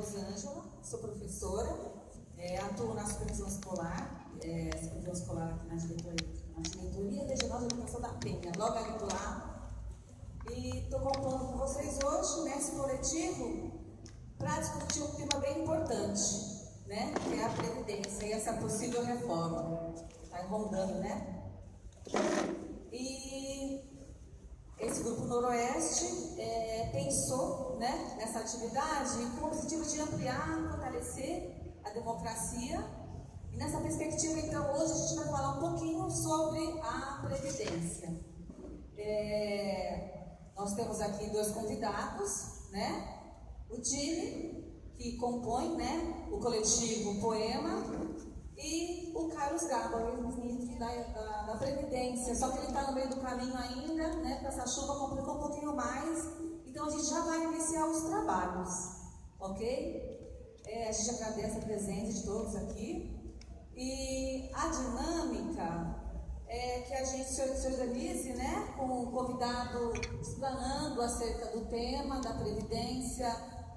Rosângela, sou professora, atuo na supervisão escolar aqui na diretoria regional de educação da Penha, logo ali do lado. E estou compondo com vocês hoje, nesse coletivo, para discutir um tema bem importante, né? Que é a Previdência e essa possível reforma. Está rondando, né? E esse Grupo Noroeste pensou, né, nessa atividade com o objetivo de ampliar, fortalecer a democracia. E nessa perspectiva, então, hoje a gente vai falar um pouquinho sobre a Previdência. Nós temos aqui dois convidados, né? O Jimmy, que compõe, né, o coletivo Poema, e o Carlos Gaba, o ex-ministro da Previdência, só que ele está no meio do caminho ainda, né, porque essa chuva complicou um pouquinho mais, então a gente já vai iniciar os trabalhos, ok? A gente agradece a presença de todos aqui, e a dinâmica é que a gente se organize, né, com o convidado explanando acerca do tema da Previdência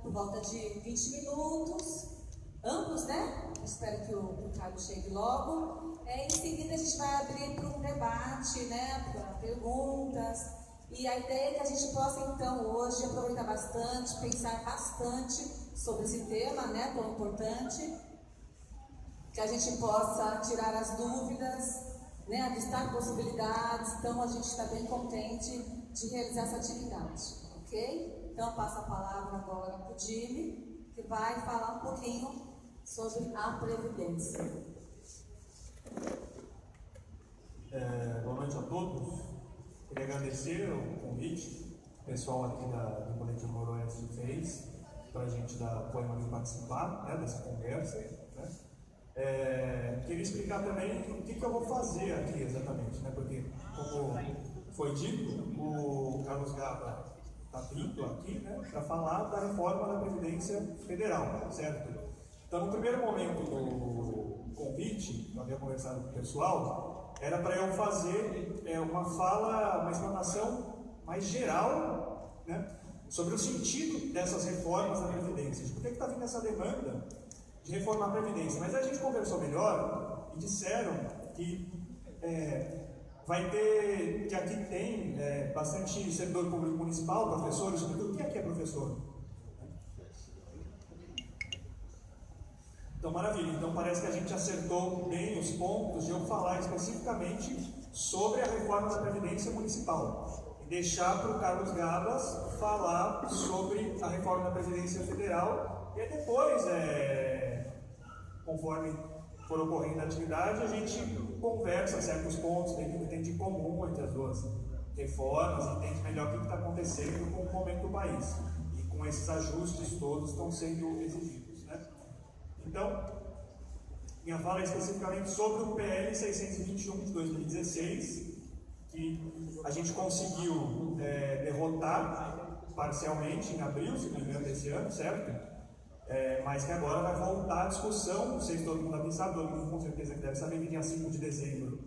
por volta de 20 minutos, ambos, né? Espero que o Carlos chegue logo. Em seguida a gente vai abrir para um debate, né, para perguntas, e a ideia é que a gente possa então hoje aproveitar bastante, pensar bastante sobre esse tema, né, tão importante, que a gente possa tirar as dúvidas, né, avistar possibilidades. Então a gente está bem contente de realizar essa atividade, ok? Então eu passo a palavra agora para o Jimmy, que vai falar um pouquinho sobre a Previdência. Boa noite a todos. Queria agradecer o convite que o pessoal aqui do Coletivo Noroeste fez para a gente da Poema vir participar, né, dessa conversa, né? Queria explicar também o que eu vou fazer aqui exatamente, né? Porque, como foi dito, o Carlos Gaba está vindo aqui, né, para falar da reforma da Previdência Federal, certo? Então, no primeiro momento do convite, eu havia conversado com o pessoal, era para eu fazer uma explanação mais geral, né, sobre o sentido dessas reformas da Previdência, de por que está vindo essa demanda de reformar a Previdência. Mas a gente conversou melhor e disseram que que aqui tem bastante servidor público municipal, professores, sobretudo. Quem aqui é professor? Então, maravilha. Então, parece que a gente acertou bem os pontos de eu falar especificamente sobre a reforma da Previdência Municipal e deixar para o Carlos Gabas falar sobre a reforma da Previdência Federal. E aí depois, conforme for ocorrendo a atividade, a gente conversa certos pontos, tem de comum entre as duas reformas, entende melhor o que está acontecendo com o momento do país e com esses ajustes todos que estão sendo exigidos, né? Então, minha fala é especificamente sobre o PL 621 de 2016, que a gente conseguiu derrotar parcialmente em abril, se não me engano, desse ano, certo? Mas que agora vai voltar à discussão. Não sei se todo mundo aqui sabe, todo mundo com certeza que deve saber que dia 5 de dezembro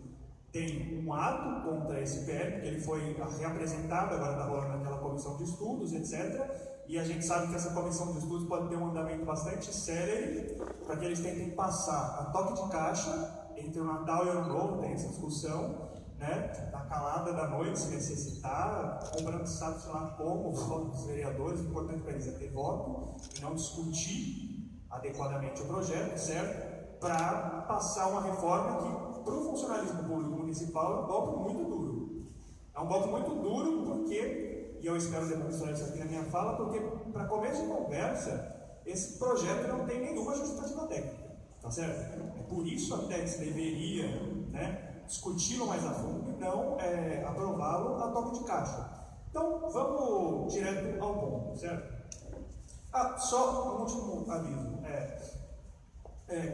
tem um ato contra esse PL, porque ele foi reapresentado, agora está rolando naquela comissão de estudos, etc. E a gente sabe que essa comissão de estudos pode ter um andamento bastante sério para que eles tentem passar a toque de caixa entre o Natal e o Ano Novo, tem essa discussão, né, na calada da noite, se necessitar, comprando sabe lá como o voto dos vereadores. O importante para eles é ter voto e não discutir adequadamente o projeto, certo? Para passar uma reforma que, para o funcionalismo público municipal, é um golpe muito duro. É um golpe muito duro porque, e eu espero demonstrar isso aqui na minha fala, porque, para começo de conversa, esse projeto não tem nenhuma justificativa técnica, tá certo? É por isso até que se deveria, né, discuti-lo mais a fundo e não aprová-lo a toque de caixa. Então, vamos direto ao ponto, certo? Só um último aviso.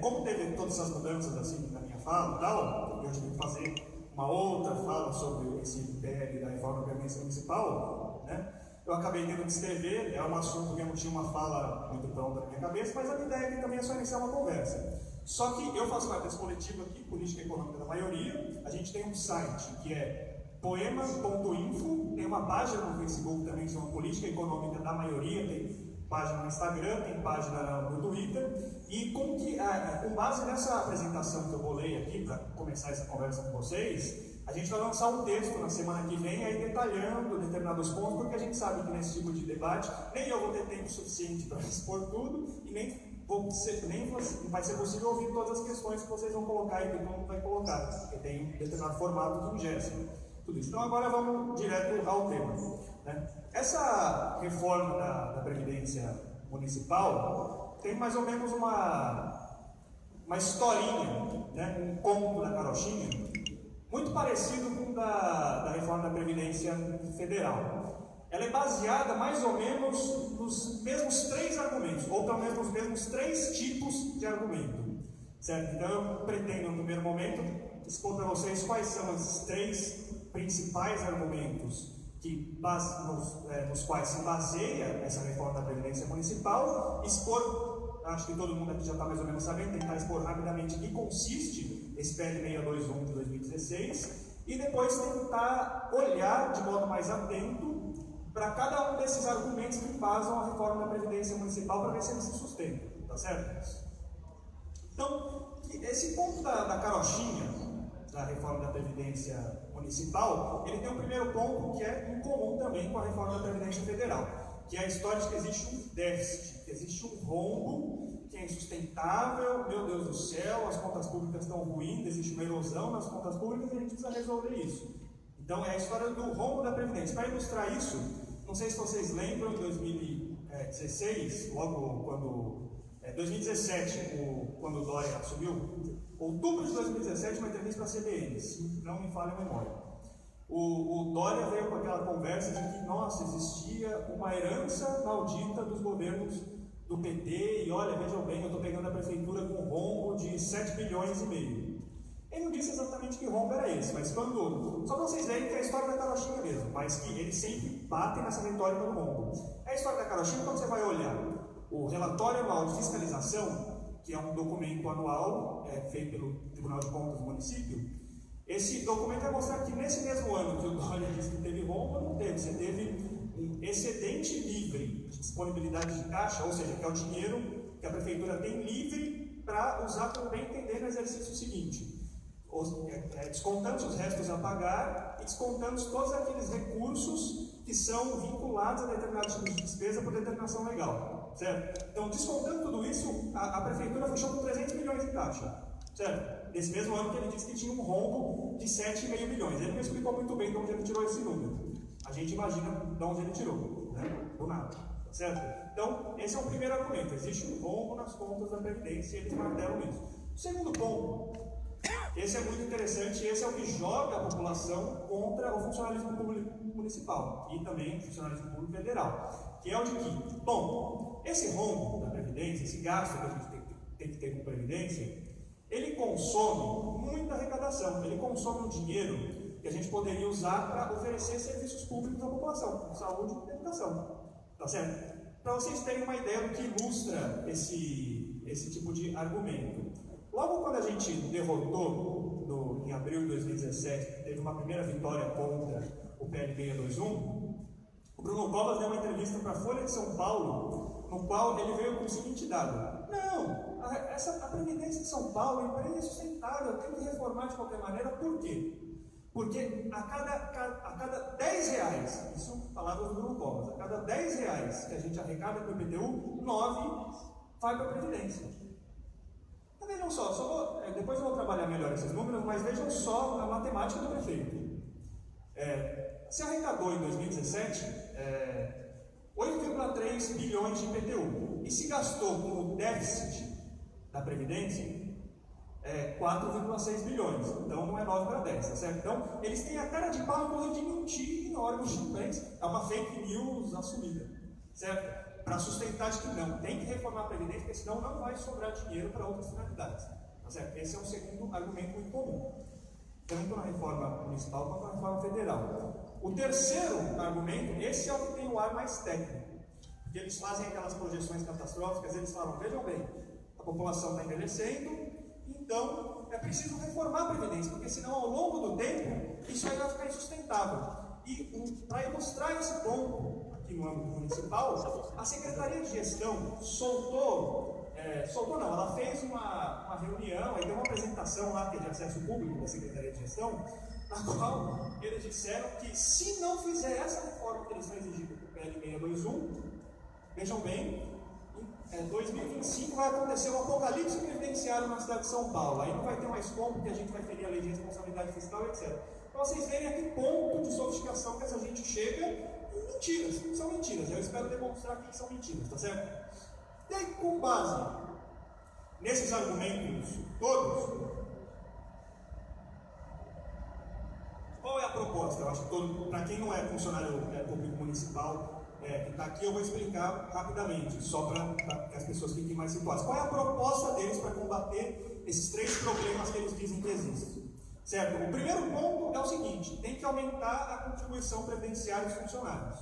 Como teve todas essas mudanças assim na minha fala e tal, eu tive que fazer uma outra fala sobre esse PL da reforma da Previdência Municipal, né? Eu acabei tendo que escrever, é um assunto que eu não tinha uma fala muito pronta na minha cabeça, mas a minha ideia aqui também é só iniciar uma conversa. Só que eu faço parte desse coletivo aqui, Política Econômica da Maioria. A gente tem um site que é poema.info, tem uma página no Facebook também que chama Política Econômica da Maioria, tem página no Instagram, tem página no Twitter, e com base nessa apresentação que eu vou ler aqui, para começar essa conversa com vocês, a gente vai lançar um texto na semana que vem, aí detalhando determinados pontos, porque a gente sabe que nesse tipo de debate, nem eu vou ter tempo suficiente para expor tudo, e nem vai ser possível ouvir todas as questões que vocês vão colocar e que todo mundo vai colocar, porque tem um determinado formato que ingessa tudo isso. Então agora vamos direto ao tema. Né? Essa reforma da Previdência Municipal tem mais ou menos uma historinha, né? Um conto da carochinha, muito parecido com o da reforma da Previdência Federal. Ela é baseada mais ou menos nos mesmos 3 argumentos, ou pelo menos nos mesmos 3 tipos de argumento. Certo? Então eu pretendo, no primeiro momento, expor para vocês quais são esses 3 principais argumentos nos quais se baseia essa reforma da Previdência Municipal, expor, acho que todo mundo aqui já está mais ou menos sabendo, tentar expor rapidamente em que consiste esse PL 621 de 2016, e depois tentar olhar de modo mais atento para cada um desses argumentos que embasam a reforma da Previdência Municipal para ver se eles se sustentam, tá certo? Então, esse ponto da carochinha da reforma da Previdência Municipal, ele tem um primeiro ponto que é em comum também com a reforma da Previdência Federal, que é a história de que existe um déficit, que existe um rombo, que é insustentável, meu Deus do céu, as contas públicas estão ruins, existe uma erosão nas contas públicas e a gente precisa resolver isso. Então é a história do rombo da Previdência. Para ilustrar isso, não sei se vocês lembram, em 2016, logo quando... 2017, quando o Dória assumiu, outubro de 2017, uma entrevista para a CBN, se não me falha a memória. O Dória veio com aquela conversa de que, nossa, existia uma herança maldita dos governos do PT, e olha, vejam bem, eu estou pegando a prefeitura com um rombo de 7,5 bilhões. Ele não disse exatamente que rombo era esse, mas quando... Só para vocês verem que é a história da carochinha mesmo, mas que eles sempre batem nessa retórica do rombo. É a história da carochinha quando você vai olhar o relatório anual de fiscalização, que é um documento anual feito pelo Tribunal de Contas do município. Esse documento vai mostrar que nesse mesmo ano que o Dória disse que teve rombo, não teve. Você teve um excedente livre de disponibilidade de caixa, ou seja, que é o dinheiro que a prefeitura tem livre para usar como bem entender no exercício seguinte. Descontando os restos a pagar e descontando todos aqueles recursos que são vinculados a determinados tipos de despesa por determinação legal. Certo? Então, descontando tudo isso, a prefeitura fechou com 300 milhões em caixa. Certo? Nesse mesmo ano que ele disse que tinha um rombo de 7,5 bilhões. Ele não explicou muito bem de onde ele tirou esse número. A gente imagina de onde ele tirou, né? Do nada. Certo? Então, esse é o primeiro argumento. Existe um rombo nas contas da Previdência e eles martelam isso. O segundo ponto, esse é muito interessante, esse é o que joga a população contra o funcionalismo público municipal e também o funcionalismo público federal, que é o de que, bom, esse rombo da Previdência, esse gasto que a gente tem que ter com Previdência, ele consome muita arrecadação, ele consome o dinheiro que a gente poderia usar para oferecer serviços públicos à população, saúde e educação, tá certo? Para vocês terem uma ideia do que ilustra esse tipo de argumento. Logo quando a gente derrotou, em abril de 2017, teve uma primeira vitória contra o PL 621, o Bruno Covas deu uma entrevista para a Folha de São Paulo, no qual ele veio com o seguinte dado: não, a Previdência de São Paulo é insustentável, tem que reformar de qualquer maneira. Por quê? Porque a cada 10 reais, isso são palavras do Bruno Covas, a cada 10 reais que a gente arrecada com o IPTU, 9 vai para a Previdência. Então vejam só depois eu vou trabalhar melhor esses números, mas vejam só a matemática do prefeito. Se arrecadou em 2017 8,3 bilhões de IPTU e se gastou com o déficit da Previdência 4,6 bilhões, então não é 9 para 10, tá certo? Então eles têm a cara de pau de mentir em órgãos de imprensa, é uma fake news assumida, certo? Para sustentar de que não, tem que reformar a Previdência, porque senão não vai sobrar dinheiro para outras finalidades, tá certo? Esse é um segundo argumento muito comum, tanto na reforma municipal quanto na reforma federal. O terceiro argumento, esse é o que tem o ar mais técnico, porque eles fazem aquelas projeções catastróficas, eles falam, vejam bem, a população está envelhecendo, então é preciso reformar a Previdência, porque senão ao longo do tempo isso aí vai ficar insustentável. E para ilustrar esse ponto, aqui no âmbito municipal, a Secretaria de Gestão ela fez uma reunião, aí deu uma apresentação lá, que é de acesso público da Secretaria de Gestão, na qual eles disseram que se não fizer essa reforma que eles estão exigindo do PL 621, vejam bem, em 2025 vai acontecer um apocalipse previdenciário na cidade de São Paulo. Aí não vai ter mais como, porque a gente vai ferir a lei de responsabilidade fiscal, etc. Para vocês verem a que ponto de sofisticação que essa gente chega em mentiras. São mentiras, eu espero demonstrar que são mentiras, tá certo? E aí, com base nesses argumentos todos, qual é a proposta? Eu acho que para quem não é funcionário público municipal que está aqui, eu vou explicar rapidamente, só para que as pessoas fiquem mais situadas. Qual é a proposta deles para combater esses 3 problemas que eles dizem que existem? Certo? O primeiro ponto é o seguinte: tem que aumentar a contribuição previdenciária dos funcionários.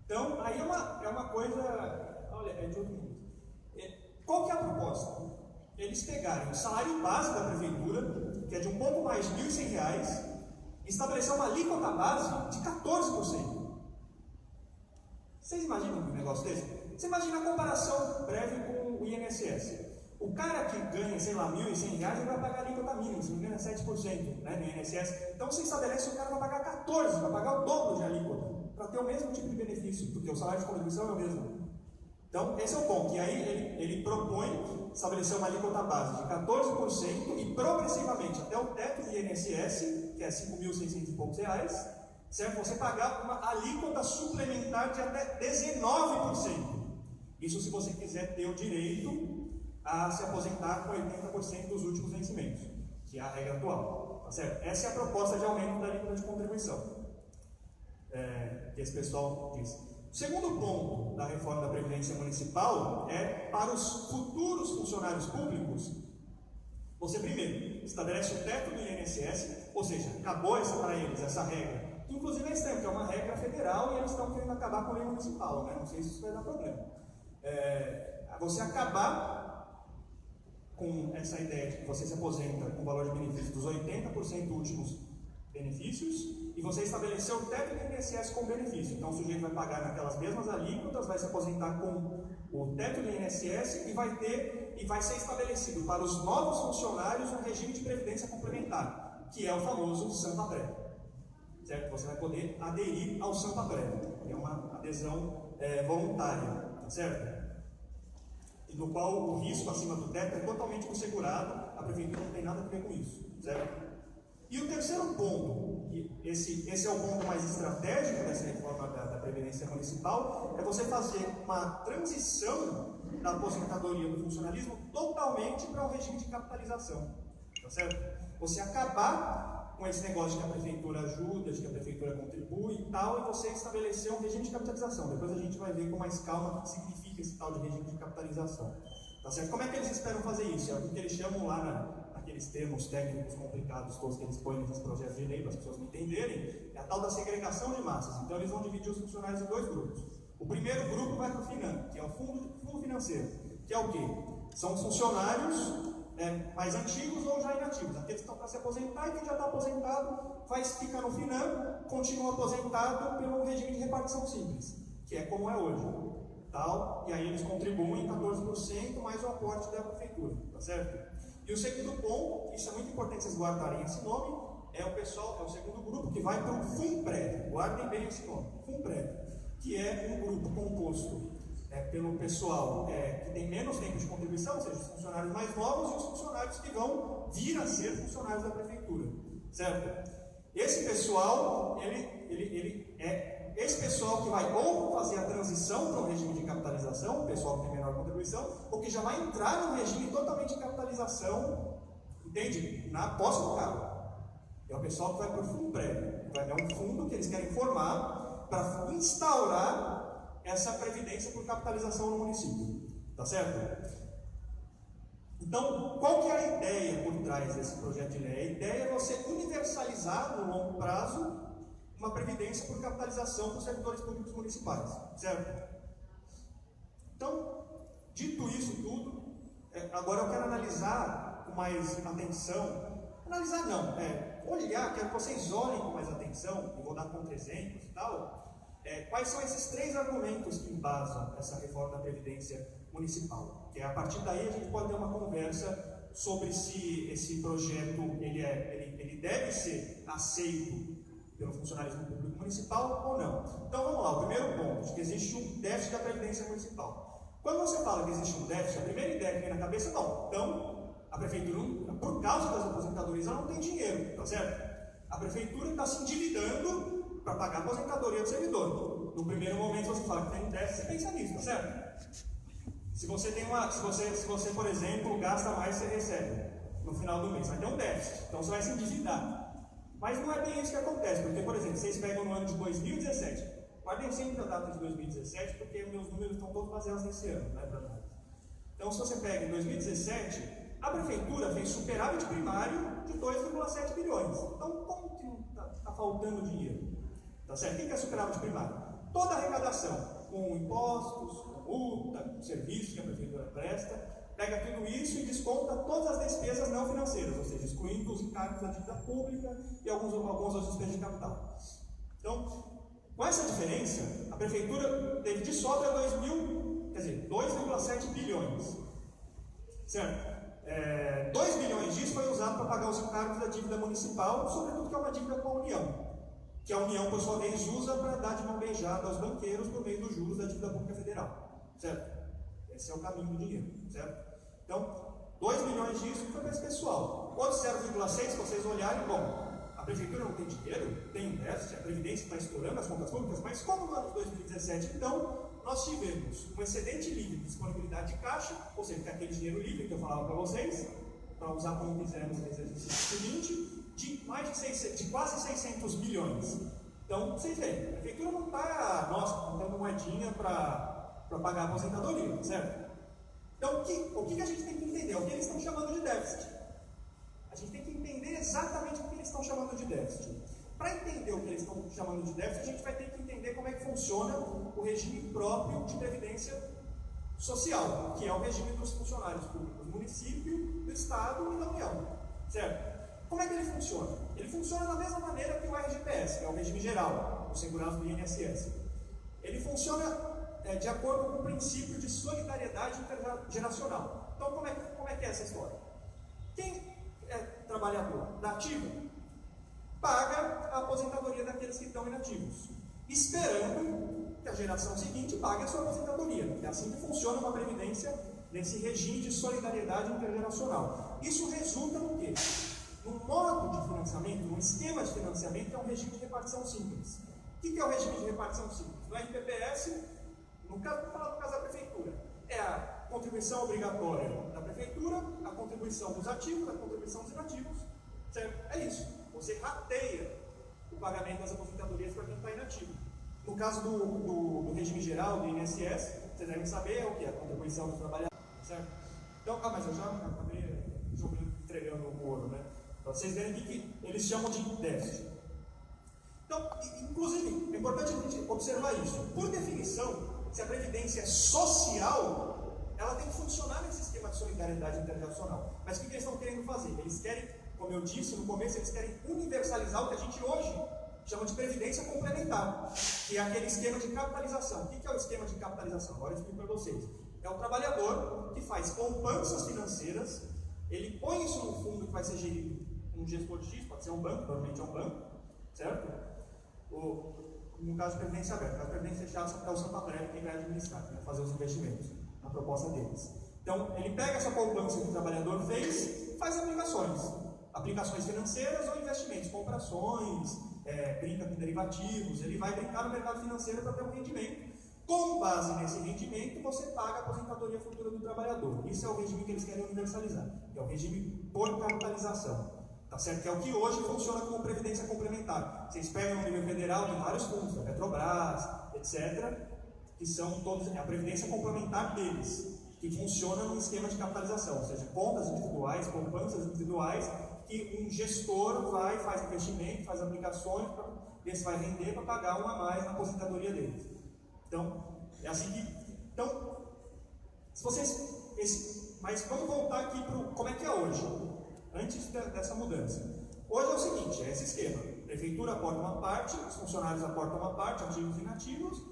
Então, aí é uma coisa. Olha, é de outro mundo. Qual que é a proposta? Eles pegarem o salário base da prefeitura, que é de um pouco mais de R$ 1.100, e estabelecer uma alíquota base de 14%. Vocês imaginam um negócio desse? Você imagina a comparação breve com o INSS. O cara que ganha, sei lá, R$ 1.100, ele vai pagar a alíquota mínima, se não me engano é 7%, né, no INSS. Então você estabelece que o cara vai pagar 14%, vai pagar o dobro de alíquota, para ter o mesmo tipo de benefício, porque o salário de contribuição é o mesmo. Então, esse é o ponto. E aí ele propõe estabelecer uma alíquota base de 14% e progressivamente até o teto do INSS, que é R$ 5.600 e poucos reais, certo? Você pagar uma alíquota suplementar de até 19%. Isso se você quiser ter o direito a se aposentar com 80% dos últimos vencimentos, que é a regra atual. Tá certo? Essa é a proposta de aumento da alíquota de contribuição que esse pessoal diz. O segundo ponto da reforma da Previdência Municipal é para os futuros funcionários públicos. Você primeiro estabelece o teto do INSS, ou seja, acabou para eles essa regra. Inclusive eles têm, que é uma regra federal, e eles estão querendo acabar com a lei municipal, né? Não sei se isso vai dar problema. Você acabar com essa ideia de que você se aposenta com o valor de benefício dos 80% últimos benefícios, e você estabeleceu o teto do INSS com benefício. Então o sujeito vai pagar naquelas mesmas alíquotas, vai se aposentar com o teto do INSS e vai ser estabelecido para os novos funcionários um regime de previdência complementar, que é o famoso Sampa Prévio. Certo? Você vai poder aderir ao Sampa Prévio, que é uma adesão voluntária, tá certo? E no qual o risco acima do teto é totalmente assegurado, a prefeitura não tem nada a ver com isso, certo? E o terceiro ponto, e esse é o ponto mais estratégico dessa reforma da Previdência Municipal, é você fazer uma transição da aposentadoria do funcionalismo totalmente para um regime de capitalização, tá certo? Você acabar com esse negócio de que a prefeitura ajuda, de que a prefeitura contribui e tal, e você estabelecer um regime de capitalização. Depois a gente vai ver com mais calma o que significa esse tal de regime de capitalização, tá certo? Como é que eles esperam fazer isso? É o que eles chamam lá aqueles termos técnicos complicados todos que eles põem nesses projetos de lei para as pessoas não entenderem, é a tal da segregação de massas. Então eles vão dividir os funcionários em 2 grupos. O primeiro grupo vai para o FINAM, que é o fundo financeiro, que é o quê? São os funcionários mais antigos ou já inativos, aqueles que estão para se aposentar, e quem já está aposentado fica no FINAM, continua aposentado pelo regime de repartição simples, que é como é hoje. Tal, e aí eles contribuem 14% mais o aporte da prefeitura, tá certo? E o segundo ponto, isso é muito importante vocês guardarem esse nome, é o segundo grupo que vai para o FUNPREV. Guardem bem esse nome, FUNPREV, que é um grupo composto pelo pessoal que tem menos tempo de contribuição, ou seja, os funcionários mais novos e os funcionários que vão vir a ser funcionários da prefeitura, certo? Esse pessoal, esse pessoal que vai ou fazer a transição para o regime de capitalização, o pessoal que tem menor contribuição, ou que já vai entrar no regime totalmente de capitalização, entende? Na posse do cargo. É o pessoal que vai para o fundo prévio. É um fundo que eles querem formar para instaurar essa previdência por capitalização no município. Tá certo? Então, qual que é a ideia por trás desse projeto de lei? A ideia é você universalizar no longo prazo uma previdência por capitalização para os servidores públicos municipais, certo? Então, dito isso tudo, agora eu quero analisar com mais atenção, analisar não, olhar, quero que vocês olhem com mais atenção, e vou dar contra-exemplos e tal, Quais são esses 3 argumentos que embasam essa reforma da Previdência Municipal? Que a partir daí a gente pode ter uma conversa sobre se esse projeto ele deve ser aceito pelo funcionalismo público municipal ou não. Então vamos lá, o primeiro ponto, de que existe um déficit da Previdência Municipal. Quando você fala que existe um déficit, a primeira ideia que vem na cabeça é não. Então, a Prefeitura, por causa das aposentadorias, ela não tem dinheiro, tá certo? A Prefeitura está se endividando para pagar a aposentadoria do servidor. No primeiro momento você fala que tem um déficit, você pensa nisso, tá certo? Se você, por exemplo, gasta mais, você recebe no final do mês, vai ter um déficit, então você vai se endividar. Mas não é bem isso que acontece, porque, por exemplo, vocês pegam no ano de 2017, guardem sempre a data de 2017, porque meus números estão todos baseados nesse ano, né, para nós. Então, se você pega em 2017, a Prefeitura fez superávit primário de 2,7 bilhões. Então, como que está faltando dinheiro? Tá certo? O que é superávit primário? Toda a arrecadação, com impostos, com multa, com serviços que a Prefeitura presta, pega tudo isso e desconta todas as despesas não financeiras, ou seja, excluindo os encargos da dívida pública e alguns outros despesas de capital. Então, com essa diferença, a Prefeitura teve de sobra 2,7 bilhões. Certo? 2 bilhões disso foi usado para pagar os encargos da dívida municipal, sobretudo que é uma dívida com a União, que a União, por sua vez, usa para dar de mão beijada aos banqueiros por meio dos juros da dívida pública federal. Certo? Esse é o caminho do dinheiro. Certo? Então, 2 bilhões disso foi para esse pessoal. Outros 0,6, se vocês olharem, bom, a Prefeitura não tem dinheiro, tem um déficit, a Previdência está estourando as contas públicas, mas como no ano de 2017, então, nós tivemos um excedente livre de disponibilidade de caixa, ou seja, que é aquele dinheiro livre que eu falava para vocês, para usar como quisermos no exercício seguinte, de quase 600 bilhões. Então, vocês veem, a Prefeitura não está, contando moedinha para pagar a aposentadoria, certo? Então, o que a gente tem que entender? O que eles estão chamando de déficit. A gente tem que entender exatamente o que eles estão chamando de déficit. Para entender o que eles estão chamando de déficit, a gente vai ter que entender como é que funciona o regime próprio de previdência social, que é o regime dos funcionários públicos do município, do Estado e da União. Certo? Como é que ele funciona? Ele funciona da mesma maneira que o RGPS, que é o regime geral, o segurado do INSS. Ele funciona de acordo com o princípio de solidariedade intergeracional. Então, como é que é essa história? Quem é trabalhador da ativa paga a aposentadoria daqueles que estão inativos, esperando que a geração seguinte pague a sua aposentadoria. É assim que funciona uma previdência nesse regime de solidariedade intergeracional. Isso resulta no quê? Num modo de financiamento, num esquema de financiamento que é um regime de repartição simples. O que é o regime de repartição simples? No RPPS, vamos falar no caso da Prefeitura, é a contribuição obrigatória da Prefeitura, a contribuição dos ativos, a contribuição dos inativos. Certo? É isso. Você rateia o pagamento das aposentadorias para quem está inativo. No caso do regime geral, do INSS, vocês devem saber o que é a contribuição dos trabalhadores. Certo? Então, mas eu já acabei entregando o ouro, né? Para vocês verem que eles chamam de déficit. Então, inclusive, é importante a gente observar isso. Por definição, se a previdência é social, ela tem que funcionar nesse esquema de solidariedade intergeracional. Mas o que eles estão querendo fazer? Eles querem, como eu disse no começo, eles querem universalizar o que a gente hoje chama de previdência complementar, que é aquele esquema de capitalização. O que é o esquema de capitalização? Agora eu explico para vocês. É o trabalhador que faz poupanças financeiras, ele põe isso no fundo que vai ser gerido um gestor X, pode ser um banco, provavelmente é um banco, certo? No caso de previdência aberta, no caso de previdência fechada, é o Santo André quem vai administrar, vai fazer os investimentos, na proposta deles. Então, ele pega essa poupança que o trabalhador fez, faz aplicações financeiras ou investimentos, comprações, brinca com derivativos, ele vai brincar no mercado financeiro para ter um rendimento. Com base nesse rendimento, você paga a aposentadoria futura do trabalhador. Isso é o regime que eles querem universalizar, que é o regime por capitalização. Tá certo? Que é o que hoje funciona como previdência complementar. Vocês pegam no nível federal, tem vários fundos, da Petrobras, etc., que são todos a previdência complementar deles, que funciona num esquema de capitalização, ou seja, contas individuais, poupanças individuais, que um gestor vai, faz investimento, faz aplicações, para ver se vai render para pagar um a mais na aposentadoria deles. Então, é assim que. Então, se vocês. Mas vamos voltar aqui para como é que é hoje, antes dessa mudança. Hoje é o seguinte: é esse esquema. Prefeitura aporta uma parte, os funcionários aportam uma parte, ativos e inativos,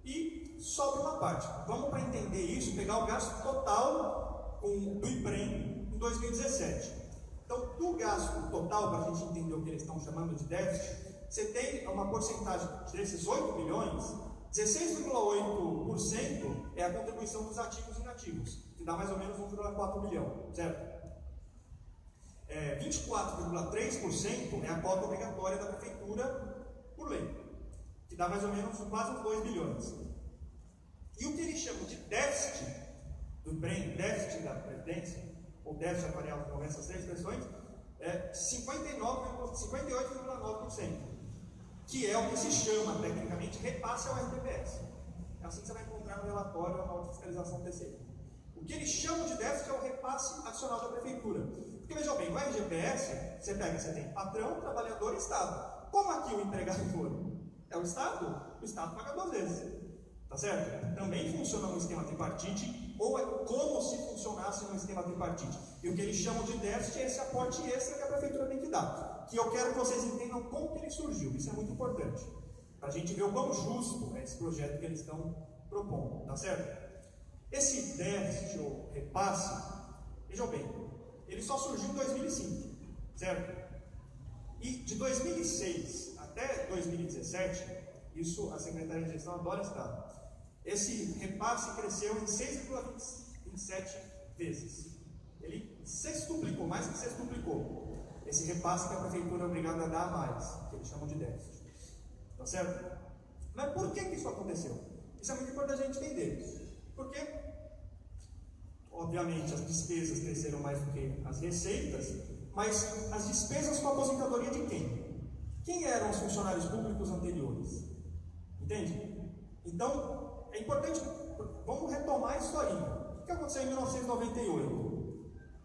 e sobra uma parte. Vamos, para entender isso, pegar o gasto total do IPREM em 2017. Então, do gasto total, para a gente entender o que eles estão chamando de déficit, você tem uma porcentagem desses 8 bilhões, 16,8% é a contribuição dos ativos e inativos, que dá mais ou menos 1,4 bilhão, certo? 24,3% é a cota obrigatória da prefeitura por lei, que dá mais ou menos quase uns 2 bilhões. E o que eles chamam de déficit do IPREM, déficit da Previdência, ou déficit atuarial, com essas três expressões, é 58,9%, que é o que se chama, tecnicamente, repasse ao RTPS. É assim que você vai encontrar no relatório da fiscalização TCI. O que eles chamam de déficit é o repasse adicional da prefeitura. Porque, vejam bem, no RGPS, você tem patrão, trabalhador e Estado. Como aqui o empregador é o Estado paga 2 vezes. Tá certo? Também funciona no esquema tripartite, ou é como se funcionasse no esquema tripartite. E o que eles chamam de déficit é esse aporte extra que a prefeitura tem que dar. Que eu quero que vocês entendam como que ele surgiu. Isso é muito importante. Para a gente ver o quão justo é esse projeto que eles estão propondo. Tá certo? Esse déficit ou repasse, vejam bem, ele só surgiu em 2005, certo? E de 2006 até 2017, isso a Secretaria de Gestão adora esse dado, esse repasse cresceu em 6,27 vezes. Ele sextuplicou, mais que sextuplicou. Esse repasse que a prefeitura é obrigada a dar a mais, que eles chamam de déficit. Tá certo? Mas por que isso aconteceu? Isso é muito importante a gente entender. Porque, obviamente, as despesas cresceram mais do que as receitas, mas as despesas com a aposentadoria de quem? Quem eram os funcionários públicos anteriores? Entende? Então, é importante, vamos retomar a historinha. O que aconteceu em 1998?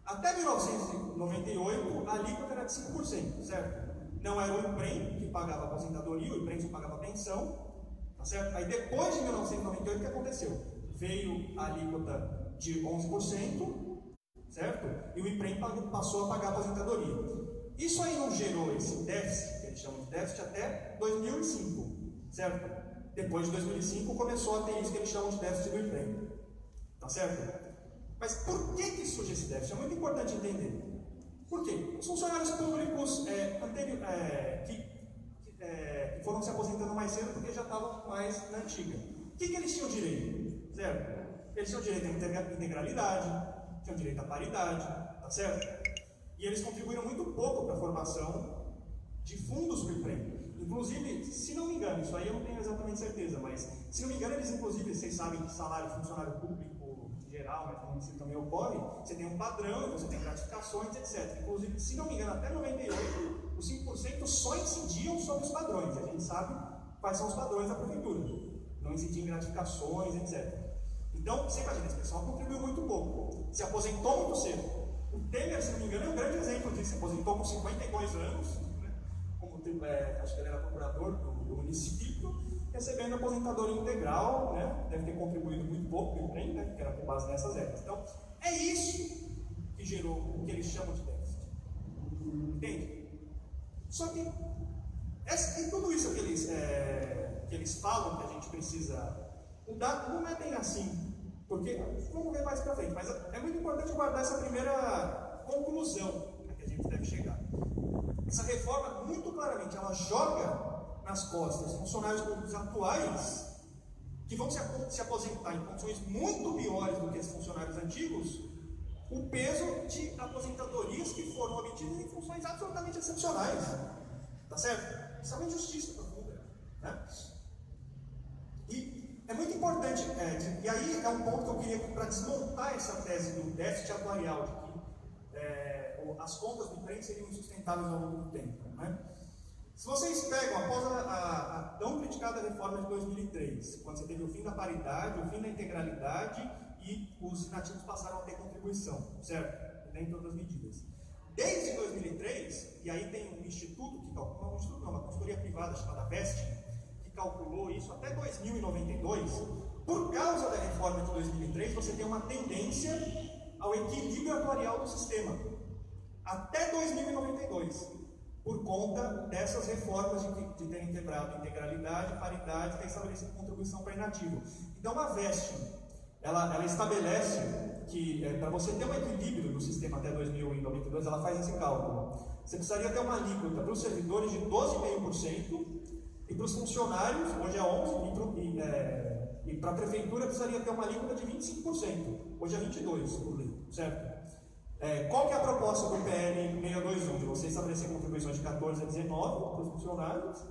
Até 1998, a alíquota era de 5%, certo? Não era o IPREM que pagava a aposentadoria, o IPREM só pagava a pensão, tá certo? Aí depois de 1998, o que aconteceu? Veio a alíquota de 11%, certo? E o IPREM passou a pagar a aposentadoria. Isso aí não gerou esse déficit, que eles chamam de déficit, até 2005, certo? Depois de 2005 começou a ter isso que eles chamam de déficit do IPREM, tá certo? Mas por que surge esse déficit? É muito importante entender. Por quê? Os funcionários públicos que foram se aposentando mais cedo porque já estavam mais na antiga. O que eles tinham direito? Certo? Eles tinham direito à integralidade, tinham direito à paridade, tá certo? E eles contribuíram muito pouco para a formação de fundos para o IPREM. Inclusive, se não me engano, isso aí eu não tenho exatamente certeza, mas se não me engano, eles inclusive, vocês sabem que salário de funcionário público em geral, mas no município também ocorre, você tem um padrão, você tem gratificações, etc. Inclusive, se não me engano, até 98, os 5% só incidiam sobre os padrões. A gente sabe quais são os padrões da prefeitura. Não incidiam em gratificações, etc. Então, você imagina, esse pessoal contribuiu muito pouco. Se aposentou muito cedo. O Temer, se não me engano, é um grande exemplo disso. Se aposentou com 52 anos, né? Como acho que ele era procurador do município, recebendo aposentadoria integral, né? Deve ter contribuído muito pouco para o IPREM, né? Que era com base nessas regras. Então, é isso que gerou o que eles chamam de déficit. Entende? Só que, e tudo isso que eles falam que a gente precisa mudar, não é bem assim. Porque, vamos ver mais para frente, mas é muito importante guardar essa primeira conclusão a que a gente deve chegar. Essa reforma, muito claramente, ela joga nas costas dos funcionários públicos atuais, que vão se aposentar em condições muito piores do que esses funcionários antigos, o peso de aposentadorias que foram obtidas em funções absolutamente excepcionais. Tá certo? Isso é uma injustiça profunda, né? E é muito importante, e aí é um ponto que eu queria, para desmontar essa tese do déficit atuarial, de que as contas do IPREM seriam insustentáveis ao longo do tempo, né? Se vocês pegam, após a tão criticada reforma de 2003, quando você teve o fim da paridade, o fim da integralidade e os inativos passaram a ter contribuição, certo? Dentre outras medidas. Desde 2003, e aí tem um instituto que calcula, uma consultoria privada chamada VEST, que calculou isso até 2092, por causa da reforma de 2003, você tem uma tendência ao equilíbrio atuarial do sistema. Até 2092. por conta dessas reformas de terem quebrado integralidade, paridade, ter estabelecido contribuição para inativo. Então a VEST, ela estabelece que para você ter um equilíbrio no sistema até 2092, ela faz esse cálculo. Você precisaria ter uma alíquota para os servidores de 12,5% e para os funcionários, hoje é 11%, e para a prefeitura precisaria ter uma alíquota de 25%, hoje é 22% por lei, certo? Qual que é a proposta do PL 621? De você estabelecer contribuições de 14 a 19 para os funcionários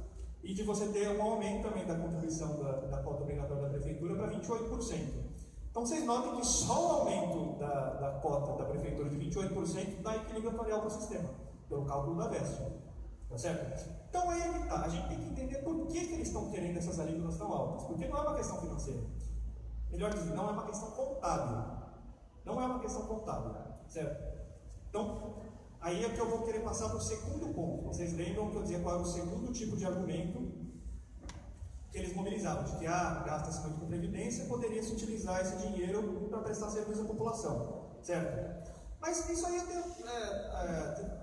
e de você ter um aumento também da contribuição da cota obrigatória da prefeitura para 28%. Então vocês notem que só o aumento da cota da prefeitura de 28% dá equilíbrio atorial para o sistema, pelo cálculo da VEST. Tá certo? Então aí é que tá. A gente tem que entender por que eles estão querendo essas alíquotas tão altas. Porque não é uma questão financeira. Melhor dizendo, não é uma questão contábil. Não é uma questão contábil. Certo? Então, aí é que eu vou querer passar para o segundo ponto. Vocês lembram que eu dizia qual era o segundo tipo de argumento que eles mobilizavam? De que gasta-se muito com previdência, poderia-se utilizar esse dinheiro para prestar serviço à população. Certo? Mas isso aí eu tenho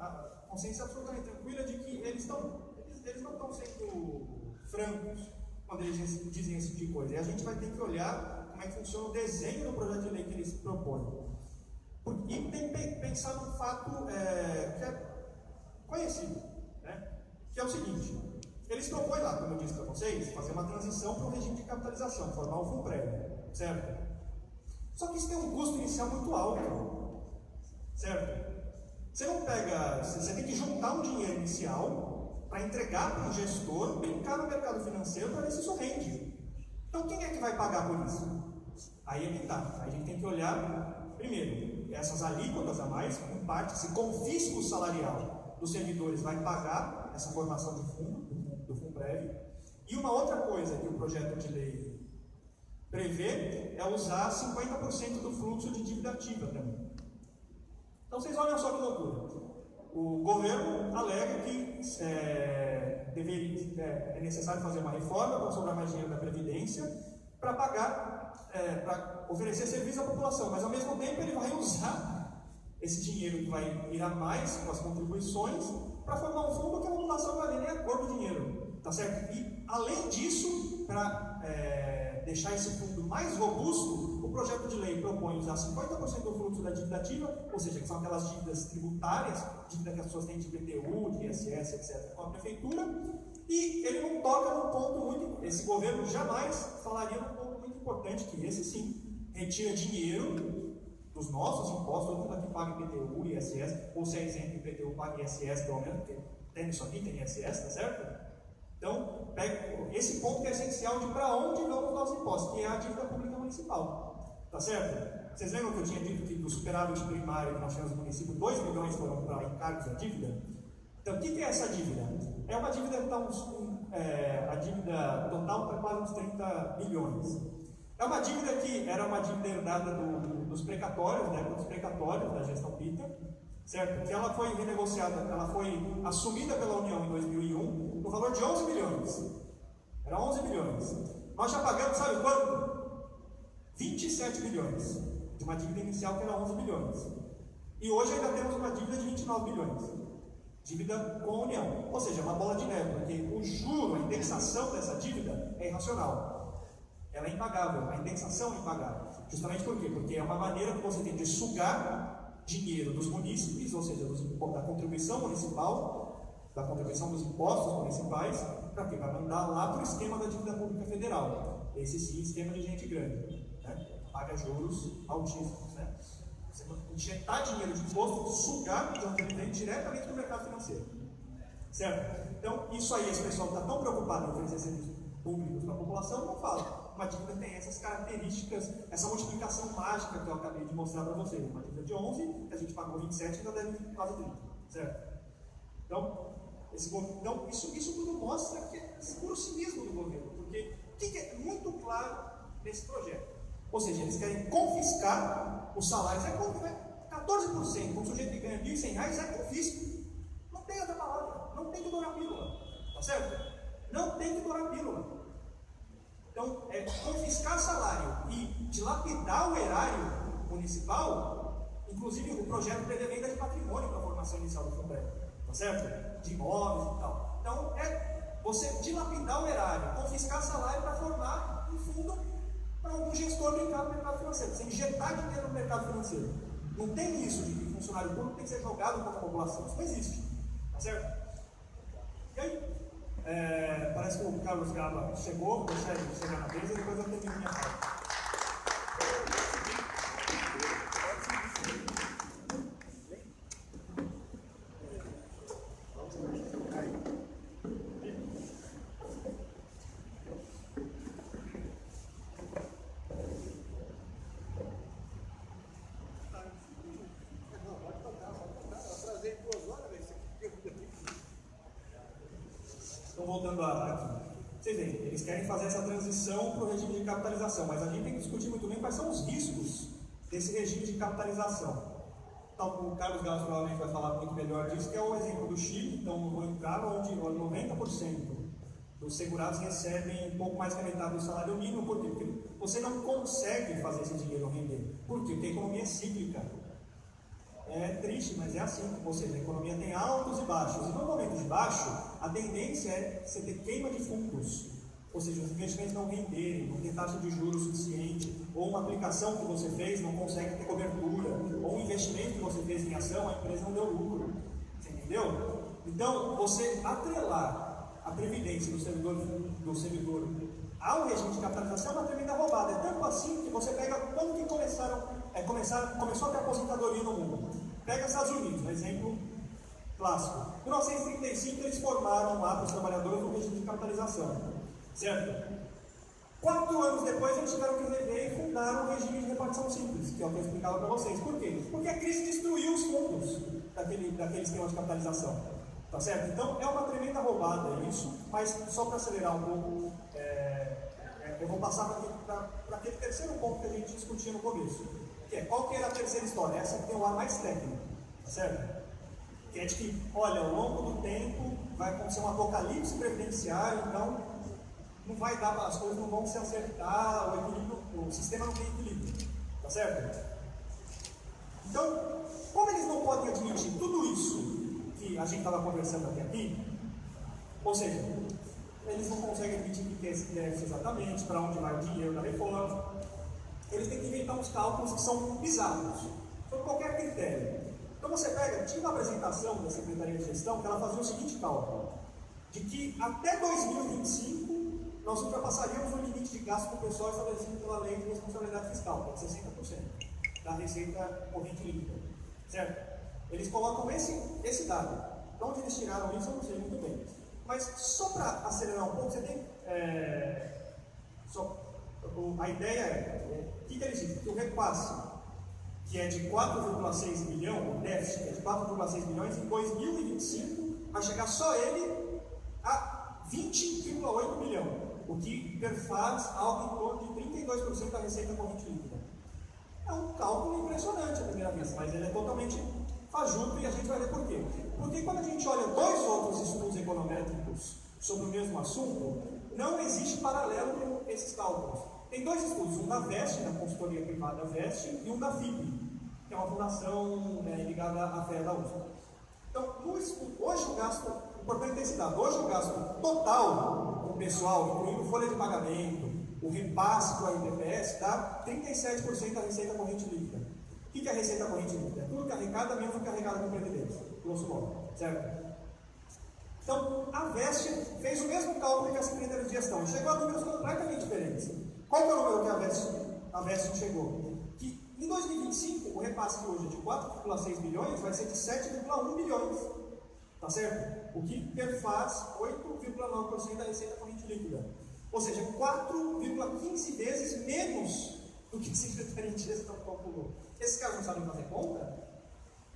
a consciência absolutamente tranquila de que eles não estão sendo francos quando eles dizem esse tipo de coisa. E a gente vai ter que olhar como é que funciona o desenho do projeto de lei que eles propõem. E tem que pensar num fato que é conhecido, né? Que é o seguinte: eles propõem lá, como eu disse para vocês, fazer uma transição para um regime de capitalização, formar um Funprev, certo? Só que isso tem um custo inicial muito alto, certo? Você não pega, você tem que juntar um dinheiro inicial para entregar para um gestor, brincar no mercado financeiro para ver se isso rende. Então quem é que vai pagar por isso? Aí é que tá. Aí a gente tem que olhar, primeiro, essas alíquotas a mais, em parte, esse confisco salarial dos servidores vai pagar essa formação de fundo, do Funprev. E uma outra coisa que o projeto de lei prevê é usar 50% do fluxo de dívida ativa também. Então vocês olham só que loucura. O governo alega que é necessário fazer uma reforma para sobrar mais dinheiro da Previdência para pagar, para oferecer serviço à população, mas ao mesmo tempo ele vai usar esse dinheiro que vai ir a mais com as contribuições para formar um fundo que a população vai nem a cor do dinheiro, tá certo? E além disso, para deixar esse fundo mais robusto, o projeto de lei propõe usar 50% do fluxo da dívida ativa, ou seja, que são aquelas dívidas tributárias, dívida que as pessoas têm de IPTU, de ISS, etc., com a prefeitura, e ele não toca num ponto muito, esse governo jamais falaria num ponto muito importante, que esse sim, retira dinheiro dos nossos impostos, todo mundo aqui paga IPTU, ISS, ou se é isento IPTU, paga ISS, pelo menos, porque tem isso aqui, tem ISS, tá certo? Então, esse ponto que é essencial de para onde vão os nossos impostos, que é a dívida pública municipal. Tá certo? Vocês lembram que eu tinha dito que do superávit primário que nós tínhamos no município, 2 milhões foram para encargos da dívida? Então, o que é essa dívida? É uma dívida que está a dívida total está quase uns 30 bilhões. É uma dívida que era uma dívida herdada dos precatórios, né, dos precatórios da gestão Pita, certo? Que ela foi renegociada, ela foi assumida pela União em 2001 no valor de 11 bilhões. Era 11 bilhões. Nós já pagamos, sabe quanto? 27 bilhões. De uma dívida inicial que era 11 bilhões. E hoje ainda temos uma dívida de 29 bilhões. Dívida com a União. Ou seja, uma bola de neve, porque o juro, a indexação dessa dívida é irracional. Ela é impagável, a indexação é impagável. Justamente por quê? Porque é uma maneira que você tem de sugar dinheiro dos munícipes, ou seja, da contribuição municipal, da contribuição dos impostos municipais, para quê? Para mandar lá para o esquema da dívida pública federal. Esse sim, esquema de gente grande, né? Paga juros altíssimos, né? Você injetar dinheiro de imposto, sugar de onde ele vem diretamente do mercado financeiro, certo? Então, isso aí, esse pessoal está tão preocupado em oferecer serviços públicos para a população, não fala. Uma dívida tem essas características, essa multiplicação mágica que eu acabei de mostrar para vocês. Uma dívida de 11, que a gente pagou 27 e ainda deve quase 30, certo? Então, isso tudo mostra que é puro cinismo do governo, porque o que é muito claro nesse projeto? Ou seja, eles querem confiscar os salários. 14%, um sujeito que ganha R$ 1.100 é confisco. Não tem outra palavra, não tem que dourar pílula, tá certo? Não tem que dourar pílula. Então, confiscar salário e dilapidar o erário municipal, inclusive o projeto prevê venda de patrimônio para a formação inicial do Funprev, tá tá certo? De imóveis e tal. Então, é você dilapidar o erário, confiscar salário para formar um fundo para algum gestor brincar no mercado financeiro. Você injetar dinheiro no mercado financeiro. Não tem isso de que funcionário público tem que ser jogado contra a população. Isso não existe. Tá certo? E aí? Parece que o Carlos Gaba chegou, deixa ele chegar na mesa e depois eu termino minha fala. Então, voltando aqui, vocês veem, eles querem fazer essa transição para o regime de capitalização, mas a gente tem que discutir muito bem quais são os riscos desse regime de capitalização. Então, o Carlos Galo provavelmente vai falar muito melhor disso, que é o exemplo do Chile. Então, eu vou entrar onde 90% dos segurados recebem um pouco mais que a metade do salário mínimo. Por quê? Porque você não consegue fazer esse dinheiro render. Por quê? Porque a economia é cíclica. É triste, mas é assim. Ou seja, a economia tem altos e baixos. E no momento de baixo, a tendência é você ter queima de fundos. Ou seja, os investimentos não renderem, não ter taxa de juros suficiente, ou uma aplicação que você fez não consegue ter cobertura, ou um investimento que você fez em ação, a empresa não deu lucro. Você entendeu? Então, você atrelar a previdência do servidor ao regime de capitalização é uma tremenda roubada. É tanto assim que você pega quando que começou a ter aposentadoria no mundo. Pega os Estados Unidos, um exemplo clássico. Em 1935 eles formaram lá para os trabalhadores um regime de capitalização, certo? 4 anos depois eles tiveram que rever e fundaram um regime de repartição simples, que é o que eu explicava para vocês. Por quê? Porque a crise destruiu os fundos daquele esquema de capitalização, tá certo? Então é uma tremenda roubada isso, mas só para acelerar um pouco, eu vou passar para aquele terceiro ponto que a gente discutia no começo, que é qual que era a terceira história, essa que tem o ar mais técnico, tá certo? Que é de que, olha, ao longo do tempo vai acontecer um apocalipse previdenciário, então não vai dar, as coisas não vão se acertar, o sistema não tem equilíbrio, tá certo? Então, como eles não podem admitir tudo isso que a gente estava conversando até aqui, ou seja, eles não conseguem admitir que esse déficit exatamente, para onde vai o dinheiro da reforma, eles têm que inventar uns cálculos que são bizarros, sobre qualquer critério. Então você pega, tinha uma apresentação da Secretaria de Gestão que ela fazia o seguinte cálculo, de que até 2025 nós ultrapassaríamos o limite de gasto com o pessoal estabelecido pela Lei de Responsabilidade Fiscal, que é 60% da receita corrente líquida, certo? Eles colocam esse dado. De onde eles tiraram isso eu não sei muito bem. Mas só para acelerar um pouco, você tem... a ideia é... O que eles dizem? Que o repasse, que é de 4,6 bilhão, o déficit é de 4,6 bilhões, em 2025 vai chegar só ele a 20,8 bilhão, o que perfaz algo em torno de 32% da receita corrente líquida. É um cálculo impressionante à primeira vista, mas ele é totalmente fajuto e a gente vai ver por quê. Porque quando a gente olha 2 outros estudos econométricos sobre o mesmo assunto, não existe paralelo com esses cálculos. Tem 2 estudos, um da VEST, da consultoria privada VEST, e um da FIP, que é uma fundação ligada à FEA da USP. Então, hoje o gasto, importante ter esse dado, hoje o gasto total com o pessoal, incluindo folha de pagamento, o repasse para o INPS, dá 37% da receita corrente líquida. O que é a receita corrente líquida? É tudo que arrecada menos do que arrecada com previdência, grosso modo, certo? Então, a VEST fez o mesmo cálculo que a Secretaria de Gestão, chegou a números completamente diferentes. Qual é o número que a VEST chegou? Que em 2025, o repasse que hoje é de 4,6 bilhões vai ser de 7,1 bilhões, tá certo? O que perfaz 8,9% da receita corrente líquida. Ou seja, 4,15 vezes menos do que a Secretaria de Gestão calculou. Esses caras não sabem fazer conta,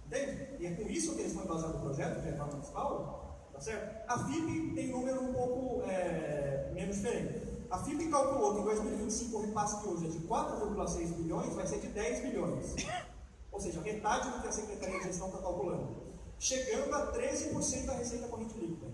entende? E é com isso que eles estão embasando o projeto de reforma municipal, tá certo? A FIP tem um número um pouco menos diferente. A FIP calculou que em 2025 o repasse que hoje é de 4,6 bilhões vai ser de 10 bilhões. Ou seja, metade do que a Secretaria de Gestão está calculando. Chegando a 13% da receita corrente líquida.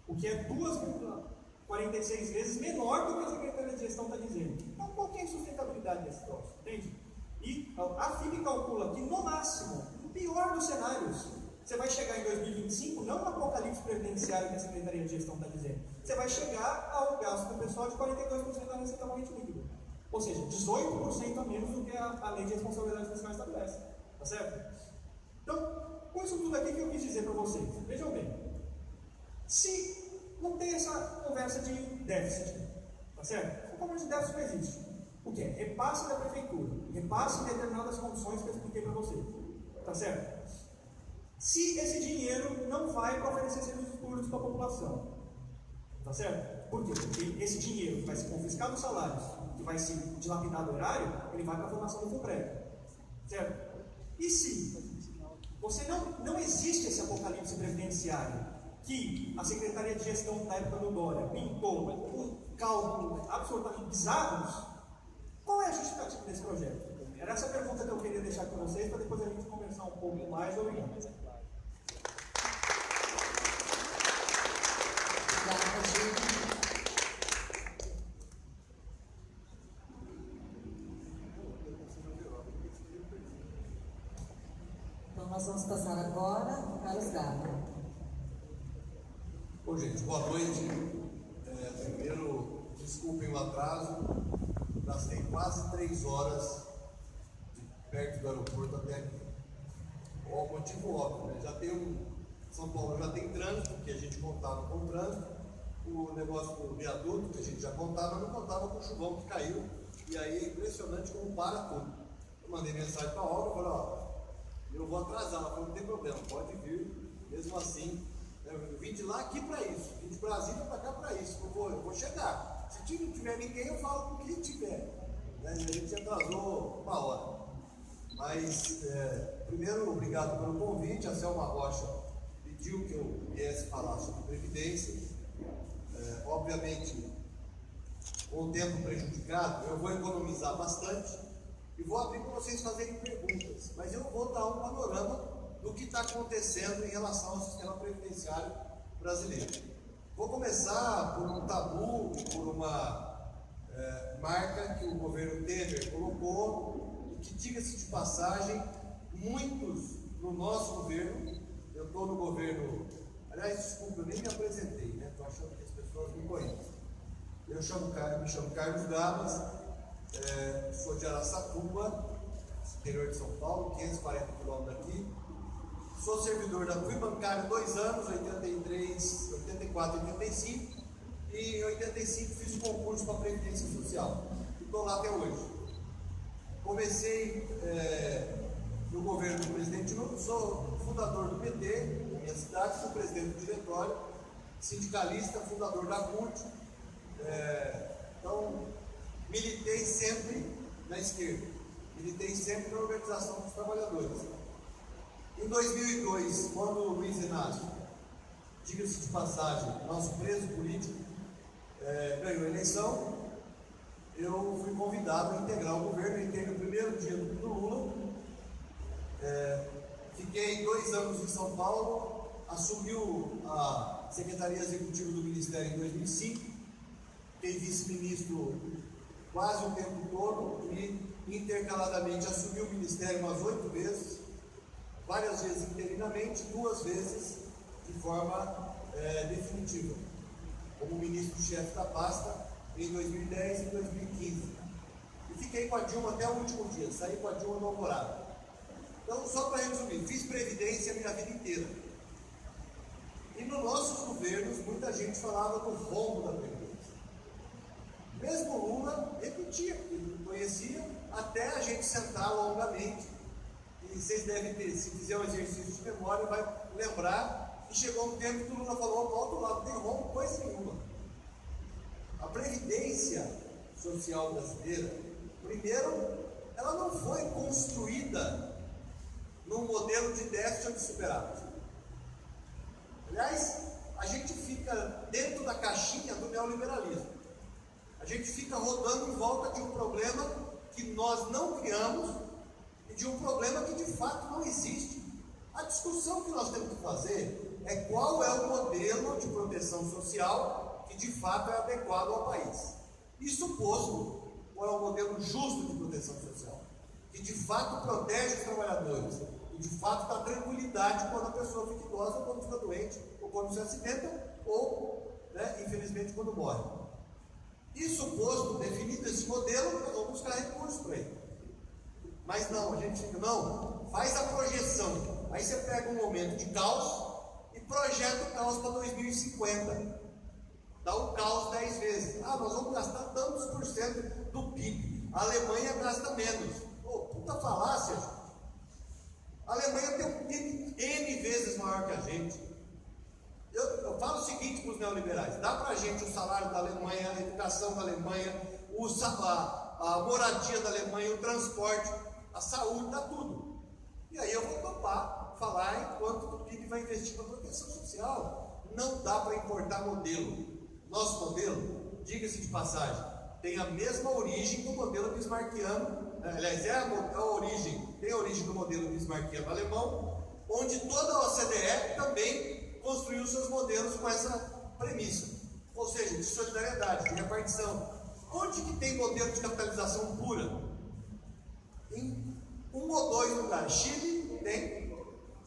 O que é 2,46 vezes menor do que a Secretaria de Gestão está dizendo. Então, qual que é a sustentabilidade desse troço? Entende? E a FIP calcula que, no máximo, no pior dos cenários, Você vai chegar em 2025, não no apocalipse previdenciário que a Secretaria de Gestão está dizendo. Você vai chegar ao gasto do pessoal de 42% da receita corrente líquida. Ou seja, 18% a menos do que a Lei de Responsabilidade Fiscal estabelece. Tá certo? Então, com isso tudo aqui que eu quis dizer para vocês, vejam bem. Se não tem essa conversa de déficit, tá certo? A conversa de déficit não existe. O que é? Repasse da prefeitura, repasse em determinadas condições que eu expliquei para vocês. Tá certo? Se esse dinheiro não vai para oferecer serviços públicos para a população. Tá certo? Por quê? Porque esse dinheiro que vai ser confiscado dos salários, que vai ser dilapidado o horário, ele vai para a formação do FUPREV. Certo? E se você não existe esse apocalipse previdenciário que a Secretaria de Gestão da época do Dória pintou com cálculos absolutamente bizarros, qual é a justificativa desse projeto? Era essa a pergunta que eu queria deixar com vocês, para depois a gente conversar um pouco mais. Obrigado. Então nós vamos passar agora ao Carlos Gaba. Bom, gente, boa noite. Primeiro, desculpem o atraso. Gastei quase 3 horas perto do aeroporto até aqui. O motivo óbvio, né? São Paulo já tem trânsito, que a gente contava com o trânsito. O negócio do viaduto, que a gente já contava, não contava com o chuvão que caiu. E aí é impressionante como para tudo. Eu mandei mensagem para a Olga, falei, ó, eu vou atrasar. Ela falou, não tem problema, pode vir. Mesmo assim, eu vim de lá aqui para isso, vim de Brasília para cá para isso. Eu vou chegar. Se não tiver ninguém, eu falo com quem tiver. A gente atrasou 1 hora. Mas, primeiro, obrigado pelo convite. A Selma Rocha pediu que eu viesse falar sobre Previdência. Obviamente, com o tempo prejudicado, eu vou economizar bastante e vou abrir para vocês fazerem perguntas. Mas eu vou dar um panorama do que está acontecendo em relação ao sistema previdenciário brasileiro. Vou começar por um tabu, por uma marca que o governo Temer colocou, e que, diga-se de passagem, muitos no nosso governo, eu estou no governo, aliás, desculpa, eu nem me apresentei, né? Estou achando que as pessoas me conhecem. Me chamo Carlos Gabas, sou de Araçatuba, interior de São Paulo, 540 quilômetros daqui. Sou servidor fui bancário 2 anos, 83, 84, 85, e em 85 fiz o concurso para a Previdência Social. E estou lá até hoje. Comecei no governo do presidente Lula, sou fundador do PT, na minha cidade, sou presidente do diretório, sindicalista, fundador da CUT. Então, militei sempre na esquerda, militei sempre na organização dos trabalhadores. Em 2002, quando o Luiz Inácio, diga-se de passagem, nosso preso político, ganhou a eleição, eu fui convidado a integrar o governo. Entrei no primeiro dia do Lula, fiquei 2 anos em São Paulo, assumiu a Secretaria Executiva do Ministério em 2005, fiquei vice-ministro quase o tempo todo e intercaladamente assumi o Ministério umas 8 vezes, várias vezes interinamente, 2 vezes de forma definitiva, como ministro-chefe da pasta em 2010 e 2015. E fiquei com a Dilma até o último dia, saí com a Dilma no Alvorada. Então, só para resumir, fiz Previdência a minha vida inteira. E nos nossos governos, muita gente falava do rombo da Previdência. Mesmo Lula repetia, porque ele não conhecia, até a gente sentar longamente. E vocês devem ter, se fizer um exercício de memória, vai lembrar que chegou um tempo que o Lula falou, ao outro lado, não tem rombo coisa nenhuma. A Previdência Social brasileira, primeiro, ela não foi construída num modelo de déficit ou de superávit. Aliás, a gente fica dentro da caixinha do neoliberalismo. A gente fica rodando em volta de um problema que nós não criamos e de um problema que de fato não existe. A discussão que nós temos que fazer é qual é o modelo de proteção social que de fato é adequado ao país. Isso posto, qual é o modelo justo de proteção social, que de fato protege os trabalhadores e de fato dá tranquilidade quando a pessoa fica idosa, ou quando fica doente, ou quando se acidenta, ou, né, infelizmente, quando morre. Isso posto, definido esse modelo, nós vamos buscar recursos para ele. Mas não, a gente fica, não, faz a projeção. Aí você pega um momento de caos e projeta o caos para 2050. Dá o caos 10 vezes. Ah, nós vamos gastar tantos por cento do PIB. A Alemanha gasta menos. Pô, puta falácia, gente. A Alemanha tem um PIB N vezes maior que a gente. Eu falo o seguinte para os neoliberais: dá para a gente o salário da Alemanha, a educação da Alemanha, a moradia da Alemanha, o transporte, a saúde, dá tudo. E aí eu vou topar falar em quanto o PIB vai investir para proteção social. Não dá para importar modelo. Nosso modelo, diga-se de passagem, tem a mesma origem do modelo bismarckiano. Aliás, tem a origem do modelo bismarckiano alemão, onde toda a OCDE também construiu seus modelos com essa premissa, ou seja, de solidariedade, de repartição. Onde que tem modelo de capitalização pura? Em um ou dois lugares. Chile tem,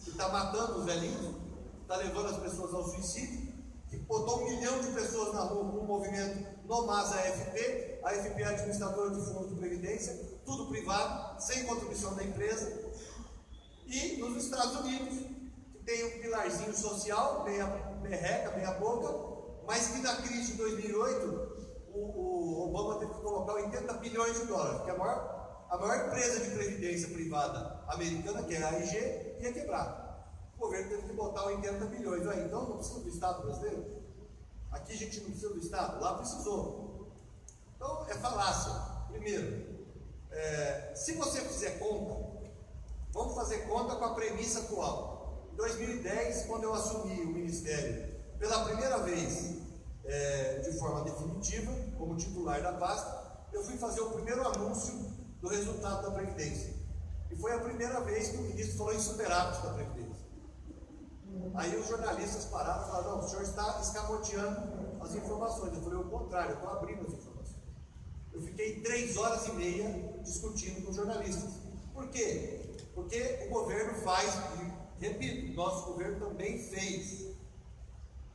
que está matando os velhinhos, está levando as pessoas ao suicídio, que botou 1 milhão de pessoas na rua com um movimento NOMAS AFP. A AFP é a administradora de fundos de previdência, tudo privado, sem contribuição da empresa. E nos Estados Unidos, que tem um pilarzinho social, meia merreca, meia boca, mas que na crise de 2008, o Obama teve que colocar 80 bilhões de dólares, porque a maior empresa de previdência privada americana, que é a AIG, ia quebrar. O governo teve que botar 80 bilhões. Aí, então não precisa do Estado brasileiro? Aqui a gente não precisa do Estado, lá precisou. Então é falácia. Primeiro, se você fizer conta, vamos fazer conta com a premissa atual. Em 2010, quando eu assumi o Ministério pela primeira vez, de forma definitiva, como titular da pasta, eu fui fazer o primeiro anúncio do resultado da Previdência. E foi a primeira vez que o ministro falou em superávit da Previdência. Aí os jornalistas pararam e falaram: não, o senhor está escamoteando as informações. Eu falei: o contrário, eu estou abrindo as informações. Eu fiquei 3 horas e meia discutindo com os jornalistas. Por quê? Porque o governo faz, e repito, nosso governo também fez.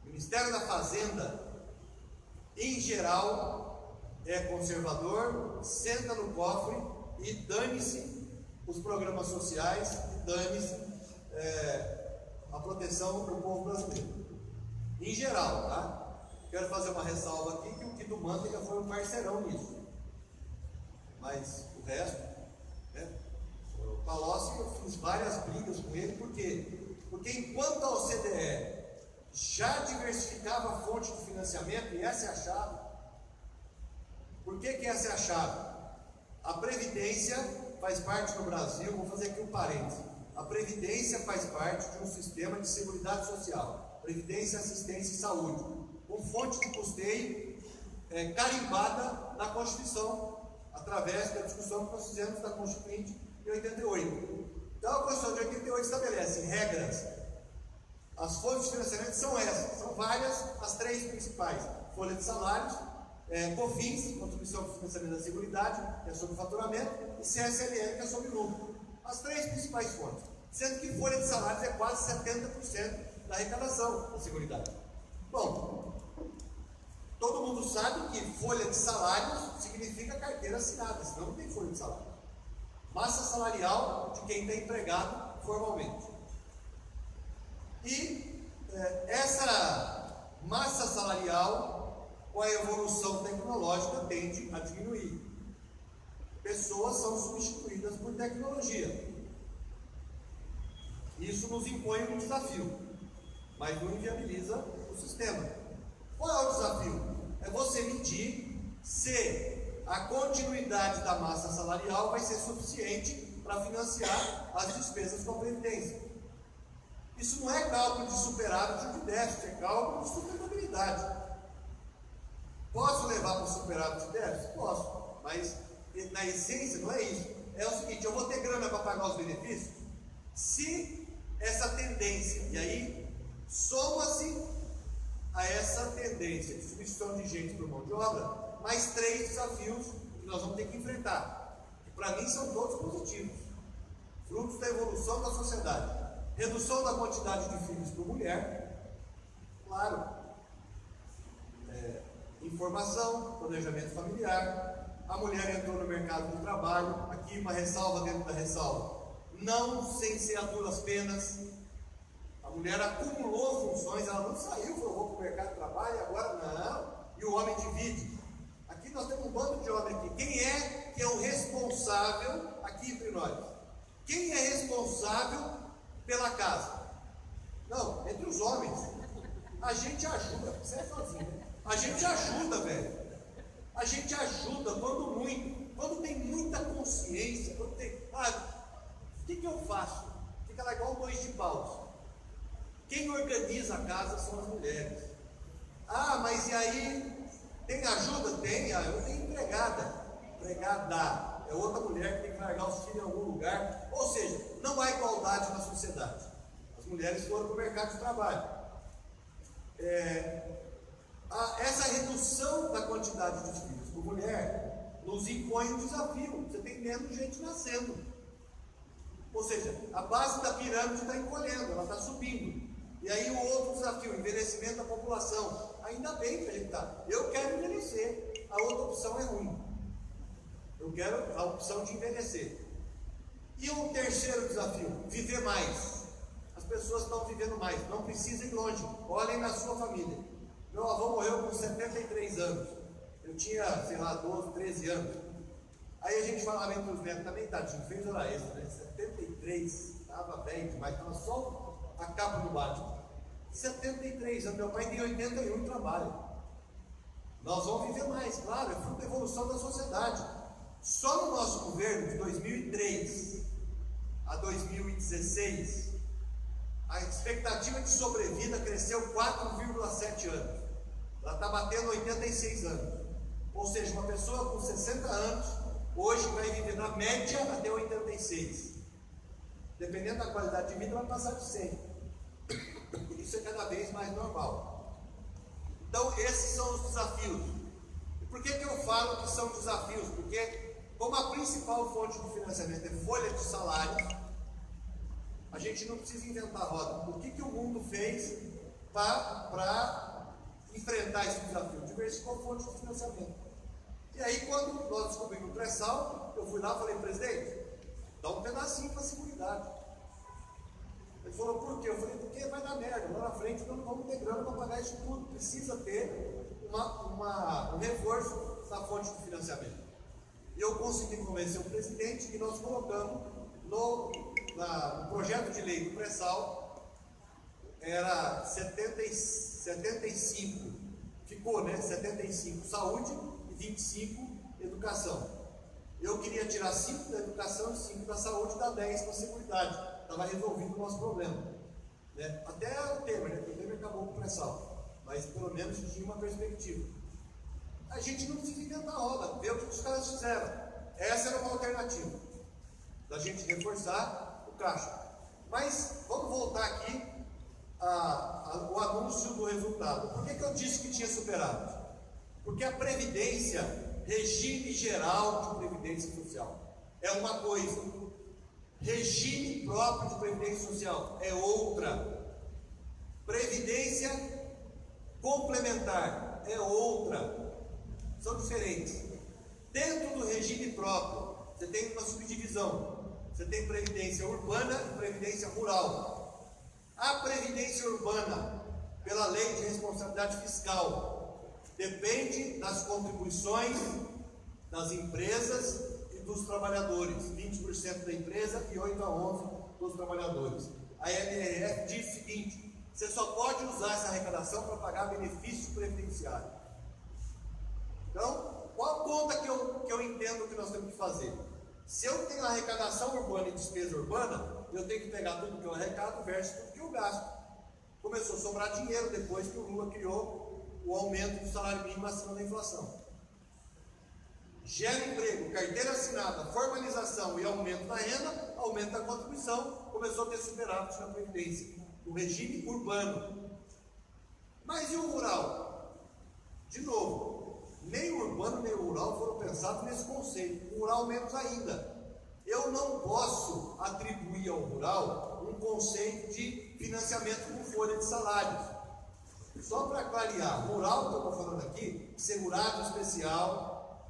O Ministério da Fazenda, em geral, é conservador, senta no cofre e dane-se os programas sociais, e dane-se a proteção do povo brasileiro. Em geral, tá? Quero fazer uma ressalva aqui, que o Guido Mantega foi um parceirão nisso. Mas o resto, né? O Palocci, eu fiz várias brigas com ele. Por quê? Porque enquanto a OCDE já diversificava a fonte de financiamento, e essa é a chave. Por que essa é a chave? A Previdência faz parte no Brasil, vou fazer aqui um parênteses. A Previdência faz parte de um sistema de seguridade social, Previdência, Assistência e Saúde, com fonte de custeio carimbada na Constituição, através da discussão que nós fizemos da Constituinte em 88. Então a Constituição de 88 estabelece regras. As fontes de financiamento são essas, são várias, as 3 principais: folha de salários, COFINS, Contribuição de Financiamento da Seguridade, que é sobre faturamento, e CSLL, que é sobre lucro. As 3 principais fontes, sendo que folha de salários é quase 70% da arrecadação da Seguridade. Bom, todo mundo sabe que folha de salários significa carteira assinada, senão não tem folha de salário. Massa salarial de quem está empregado formalmente. E essa massa salarial, com a evolução tecnológica, tende a diminuir. Pessoas são substituídas por tecnologia. Isso nos impõe um desafio, mas não inviabiliza o sistema. Qual é o desafio? É você medir se a continuidade da massa salarial vai ser suficiente para financiar as despesas com a Previdência. Isso não é cálculo de superávit ou de déficit, é cálculo de sustentabilidade. Posso levar para o superávit de déficit? Posso, mas na essência não é isso. É o seguinte: eu vou ter grana para pagar os benefícios? Se essa tendência, e aí soma-se a essa tendência de substituição de gente por mão de obra, mais 3 desafios que nós vamos ter que enfrentar, que para mim são todos positivos. frutos da evolução da sociedade. Redução da quantidade de filhos por mulher, claro. Informação, planejamento familiar. A mulher entrou no mercado do trabalho. Aqui uma ressalva dentro da ressalva. Não sem ser a duras penas. A mulher acumulou funções, ela não saiu, falou, vou para o mercado de trabalho, agora não. E o homem divide. Aqui nós temos um bando de homens aqui. Quem é que é o responsável aqui entre nós? Quem é responsável pela casa? Não, entre os homens. A gente ajuda, você é sozinho, né? A gente ajuda, velho. A gente ajuda quando muito, quando tem muita consciência, quando tem. O que eu faço? Fica lá igual dois de paus. Quem organiza a casa são as mulheres. Mas e aí? Tem ajuda? Tem. Eu tenho empregada. Empregada. É outra mulher que tem que largar os filhos em algum lugar. Ou seja, não há igualdade na sociedade. As mulheres foram para o mercado de trabalho. Essa redução da quantidade de filhos por mulher nos impõe um desafio. Você tem menos gente nascendo. Ou seja, a base da pirâmide está encolhendo, ela está subindo. E aí o outro desafio, o envelhecimento da população. Ainda bem que a gente está. Eu quero envelhecer. A outra opção é ruim. Eu quero a opção de envelhecer. E o terceiro desafio, viver mais. As pessoas estão vivendo mais, não precisam ir longe. Olhem na sua família. Meu avô morreu com 73 anos. Eu tinha, 12, 13 anos. Aí a gente falava entre os netos, também tadinho, fez hora extra, né? 73, estava velho demais, estava só a capa do Batman. 73 anos, meu pai tem 81 e trabalha. Nós vamos viver mais, claro, é fruto da evolução da sociedade. Só no nosso governo, de 2003 a 2016, a expectativa de sobrevida cresceu 4,7 anos. Ela está batendo 86 anos. Ou seja, uma pessoa com 60 anos, hoje vai viver na média até 86. Dependendo da qualidade de vida, vai passar de 100. Isso é cada vez mais normal. Então, esses são os desafios. E por que eu falo que são desafios? Porque, como a principal fonte de financiamento é folha de salário, a gente não precisa inventar roda. O que o mundo fez para enfrentar esse desafio? Diversificou fontes de financiamento. E aí, quando nós descobrimos o pré-sal, eu fui lá e falei, presidente, dá um pedacinho para a seguridade. Ele falou, por quê? Eu falei, porque vai dar merda, lá na frente nós não vamos ter grana para pagar isso tudo. Precisa ter um reforço da fonte de financiamento. E eu consegui convencer o presidente que nós colocamos no projeto de lei do pré-sal, era 75, ficou, né? 75 saúde e 25 educação. Eu queria tirar 5 da educação e 5 da saúde e dar 10 para a seguridade. Estava resolvido o nosso problema. Né? Até o Temer, né? O Temer acabou com o pré-sal, mas pelo menos tinha uma perspectiva. A gente não precisa inventar roda, ver o que os caras fizeram. Essa era uma alternativa da gente reforçar o caixa. Mas vamos voltar aqui o anúncio do resultado. Por que eu disse que tinha superado? Porque a Previdência, regime geral de Previdência Social, é uma coisa. Regime próprio de Previdência Social é outra. Previdência complementar é outra. São diferentes. Dentro do regime próprio, você tem uma subdivisão. Você tem previdência urbana e previdência rural. A previdência urbana, pela lei de responsabilidade fiscal, depende das contribuições das empresas e dos trabalhadores. 20% da empresa e 8 a 11 dos trabalhadores. A NRF diz o seguinte: você só pode usar essa arrecadação para pagar benefício previdenciário. Então, qual a conta que eu entendo que nós temos que fazer? Se eu tenho arrecadação urbana e despesa urbana, eu tenho que pegar tudo que eu arrecado versus tudo que eu gasto. Começou a sobrar dinheiro depois que o Lula criou o aumento do salário mínimo acima da inflação. Gera emprego, carteira assinada, formalização e aumento da renda, aumento da contribuição, começou a ter superávit na Previdência, no regime urbano. Mas e o rural? De novo, nem o urbano nem o rural foram pensados nesse conceito, o rural menos ainda. Eu não posso atribuir ao rural um conceito de financiamento com folha de salários. Só para clarear, rural que eu estou falando aqui, segurado especial,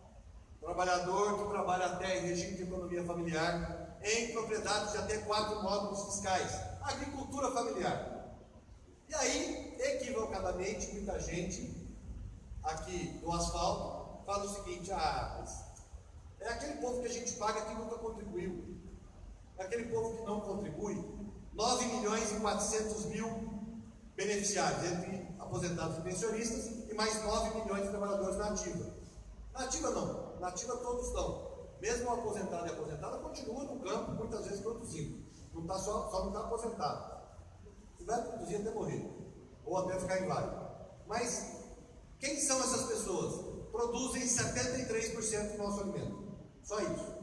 trabalhador que trabalha até em regime de economia familiar, em propriedades de até 4 módulos fiscais, agricultura familiar. E aí, equivocadamente, muita gente aqui do asfalto fala o seguinte: mas é aquele povo que a gente paga que nunca contribuiu, é aquele povo que não contribui. 9.400.000 beneficiários, entre aposentados e pensionistas, e mais 9 milhões de trabalhadores na ativa. Na ativa não, na ativa todos estão. Mesmo o aposentado e aposentada continua no campo, muitas vezes produzindo. Não está só não está aposentado. Se vai produzir até morrer, ou até ficar inválido. Mas quem são essas pessoas? Produzem 73% do nosso alimento. Só isso.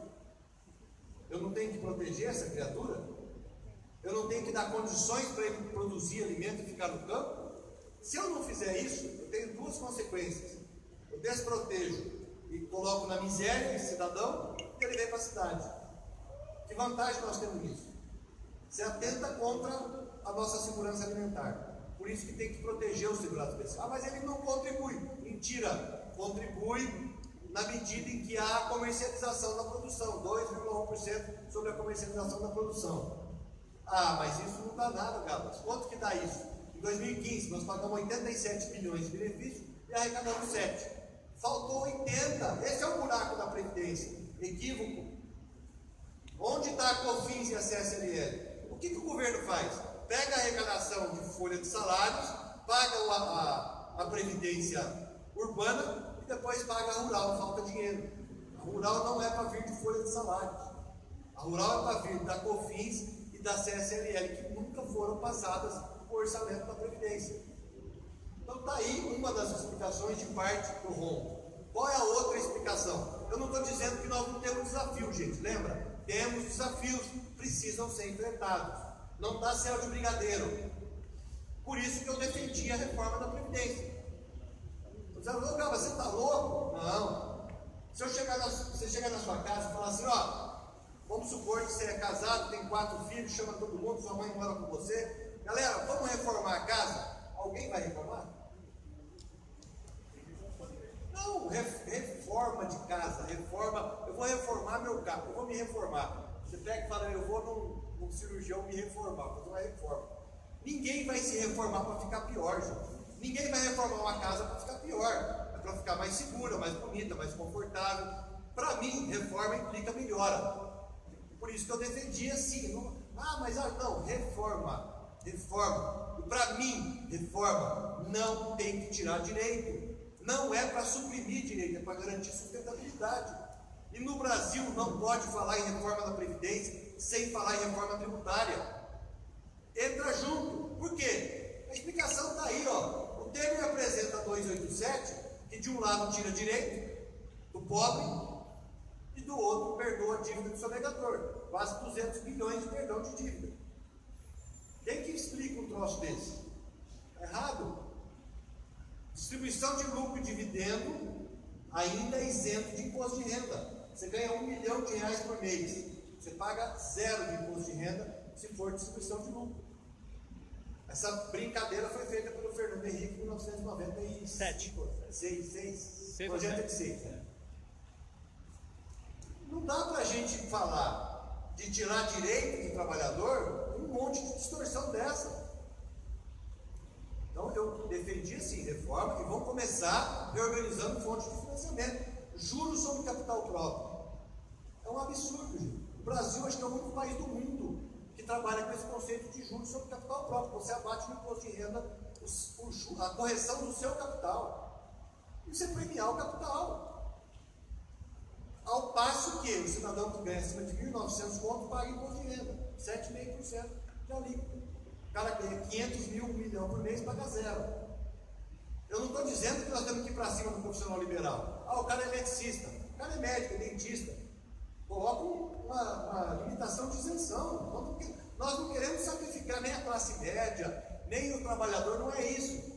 Eu não tenho que proteger essa criatura? Eu não tenho que dar condições para ele produzir alimento e ficar no campo? Se eu não fizer isso, eu tenho 2 consequências. Eu desprotejo e coloco na miséria esse cidadão, e ele vem para a cidade. Que vantagem nós temos nisso? Se atenta contra a nossa segurança alimentar. Por isso que tem que proteger o segurado especial. Mas ele não contribui. Mentira! Contribui na medida em que há a comercialização da produção, 2,1% sobre a comercialização da produção. Mas isso não dá nada, Gabas. Quanto que dá isso? Em 2015 nós pagamos 87 bilhões de benefícios e arrecadamos 7. Faltou 80. Esse é o buraco da Previdência. Equívoco. Onde está a COFINS e a CSLL? O que o governo faz? Pega a arrecadação de folha de salários, paga a Previdência urbana e depois paga a rural, falta dinheiro. A rural não é para vir de folha de salários. A rural é para vir da COFINS e da CSLL, que nunca foram passadas por orçamento da Previdência. Então está aí uma das explicações de parte do rombo. Qual é a outra explicação? Eu não estou dizendo que nós não temos desafio, gente, lembra? Temos desafios, precisam ser enfrentados. Não dá céu de brigadeiro. Por isso que eu defendi a reforma da Previdência. Você está louco? Não. Se você chegar na sua casa e falar assim, vamos supor que você é casado, tem 4 filhos, chama todo mundo, sua mãe mora com você. Galera, vamos reformar a casa? Alguém vai reformar? Não, reforma de casa, eu vou reformar meu carro, eu vou me reformar. Você pega e fala, eu vou num cirurgião me reformar, fazer uma reforma. Ninguém vai se reformar para ficar pior, gente. Ninguém vai reformar uma casa para ficar pior, é para ficar mais segura, mais bonita, mais confortável. Para mim, reforma implica melhora. Por isso que eu defendi assim, não, reforma. E para mim, reforma não tem que tirar direito. Não é para suprimir direito, é para garantir sustentabilidade. E no Brasil não pode falar em reforma da Previdência sem falar em reforma tributária. Entra junto. Por quê? A explicação está aí, O Temer apresenta 287, que de um lado tira direito do pobre e do outro perdoa a dívida do sonegador. Quase 200 bilhões de perdão de dívida. Quem que explica um troço desse? Errado. Distribuição de lucro e dividendo ainda é isento de imposto de renda. Você ganha R$1 milhão por mês. Você paga 0 de imposto de renda se for distribuição de lucro. Essa brincadeira foi feita pelo Fernando Henrique em 1997. Projeto de 6. Não dá para a gente falar de tirar direito do trabalhador um monte de distorção dessa. Então eu defendi assim, reforma, e vamos começar reorganizando fontes de financiamento. Juros sobre capital próprio. É um absurdo, gente. O Brasil acho que é o único país do mundo que trabalha com esse conceito de juros sobre capital próprio. Você abate no imposto de renda a correção do seu capital. Isso é premiar o capital. Ao passo que o cidadão que ganha acima de 1.900 conto paga imposto de renda, 7,5% de alíquota. O cara ganha 500 mil, 1 milhão por mês, paga 0. Eu não estou dizendo que nós temos que ir para cima do profissional liberal. O cara é eletricista, o cara é médico, é dentista. Coloca uma limitação de isenção. Nós não queremos sacrificar nem a classe média, nem o trabalhador, não é isso.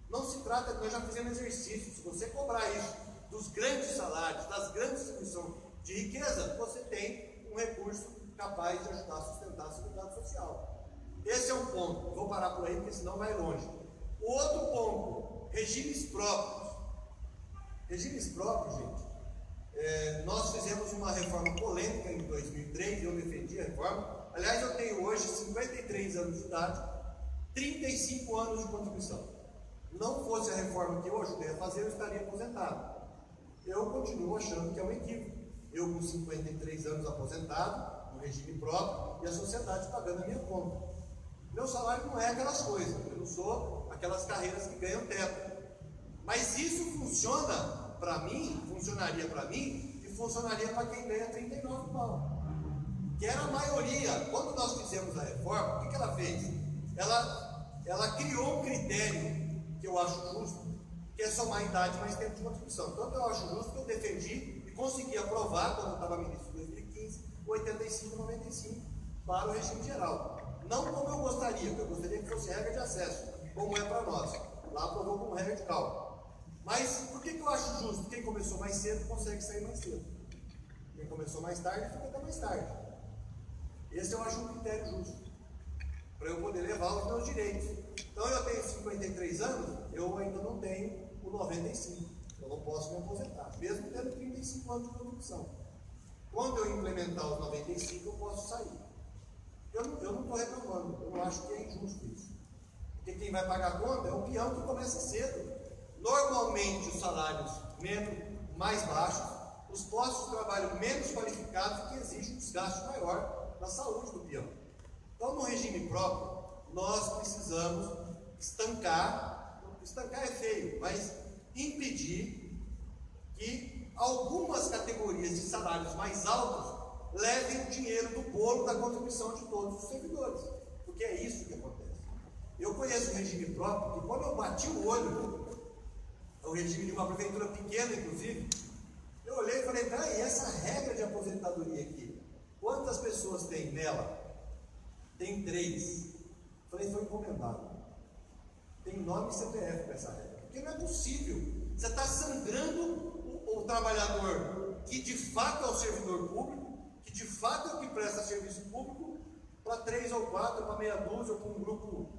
Não se trata, nós já fizemos exercício. Se você cobrar isso dos grandes salários, das grandes distribuições de riqueza, você tem um recurso capaz de ajudar a sustentar a Seguridade Social. Esse é um ponto. Vou parar por aí, porque senão vai longe. O outro ponto, regimes próprios. Regimes próprios, gente. Nós fizemos uma reforma polêmica em 2003, eu defendi a reforma. Aliás, eu tenho hoje 53 anos de idade, 35 anos de contribuição. Não fosse a reforma que eu ajudei a fazer, eu estaria aposentado. Eu continuo achando que é um equívoco. Eu com 53 anos aposentado, no regime próprio, e a sociedade pagando a minha conta. Meu salário não é aquelas coisas, eu não sou aquelas carreiras que ganham teto. Mas isso funciona para mim, funcionaria para mim, e funcionaria para quem ganha 39 pau. Que era a maioria. Quando nós fizemos a reforma, o que ela fez? Ela criou um critério que eu acho justo, que é somar idade mais tempo de contribuição. Então eu acho justo que eu defendi e consegui aprovar, quando eu estava ministro em 2015, 85/95 para o regime geral. Não como eu gostaria, porque eu gostaria que fosse regra de acesso, como é para nós. Lá aprovou como regra de cálculo. Mas por que eu acho justo? Quem começou mais cedo consegue sair mais cedo. Quem começou mais tarde fica até mais tarde. Esse eu acho um critério justo, para eu poder levar os meus direitos. Então eu tenho 53 anos, eu ainda não tenho o 95. Eu não posso me aposentar, mesmo tendo 35 anos de contribuição. Quando eu implementar os 95, eu posso sair. Eu não estou reclamando, eu não acho que é injusto isso. Porque quem vai pagar a conta é o peão que começa cedo. Normalmente os salários mais baixos, os postos de trabalho menos qualificados, que exigem um desgaste maior na saúde do peão. Então, no regime próprio, nós precisamos estancar é feio, mas impedir que algumas categorias de salários mais altos levem o dinheiro do bolo da contribuição de todos os servidores, porque é isso que acontece. Eu conheço o regime próprio, e quando eu bati o olho, o regime de uma prefeitura pequena, inclusive, eu olhei e falei, peraí, essa regra de aposentadoria aqui, quantas pessoas tem nela? Tem 3. Falei, foi encomendado. Tem nome e CPF para essa regra. Porque não é possível. Você está sangrando o trabalhador que de fato é o servidor público, que de fato é o que presta serviço público, para 3 ou 4, para meia dúzia, ou para um grupo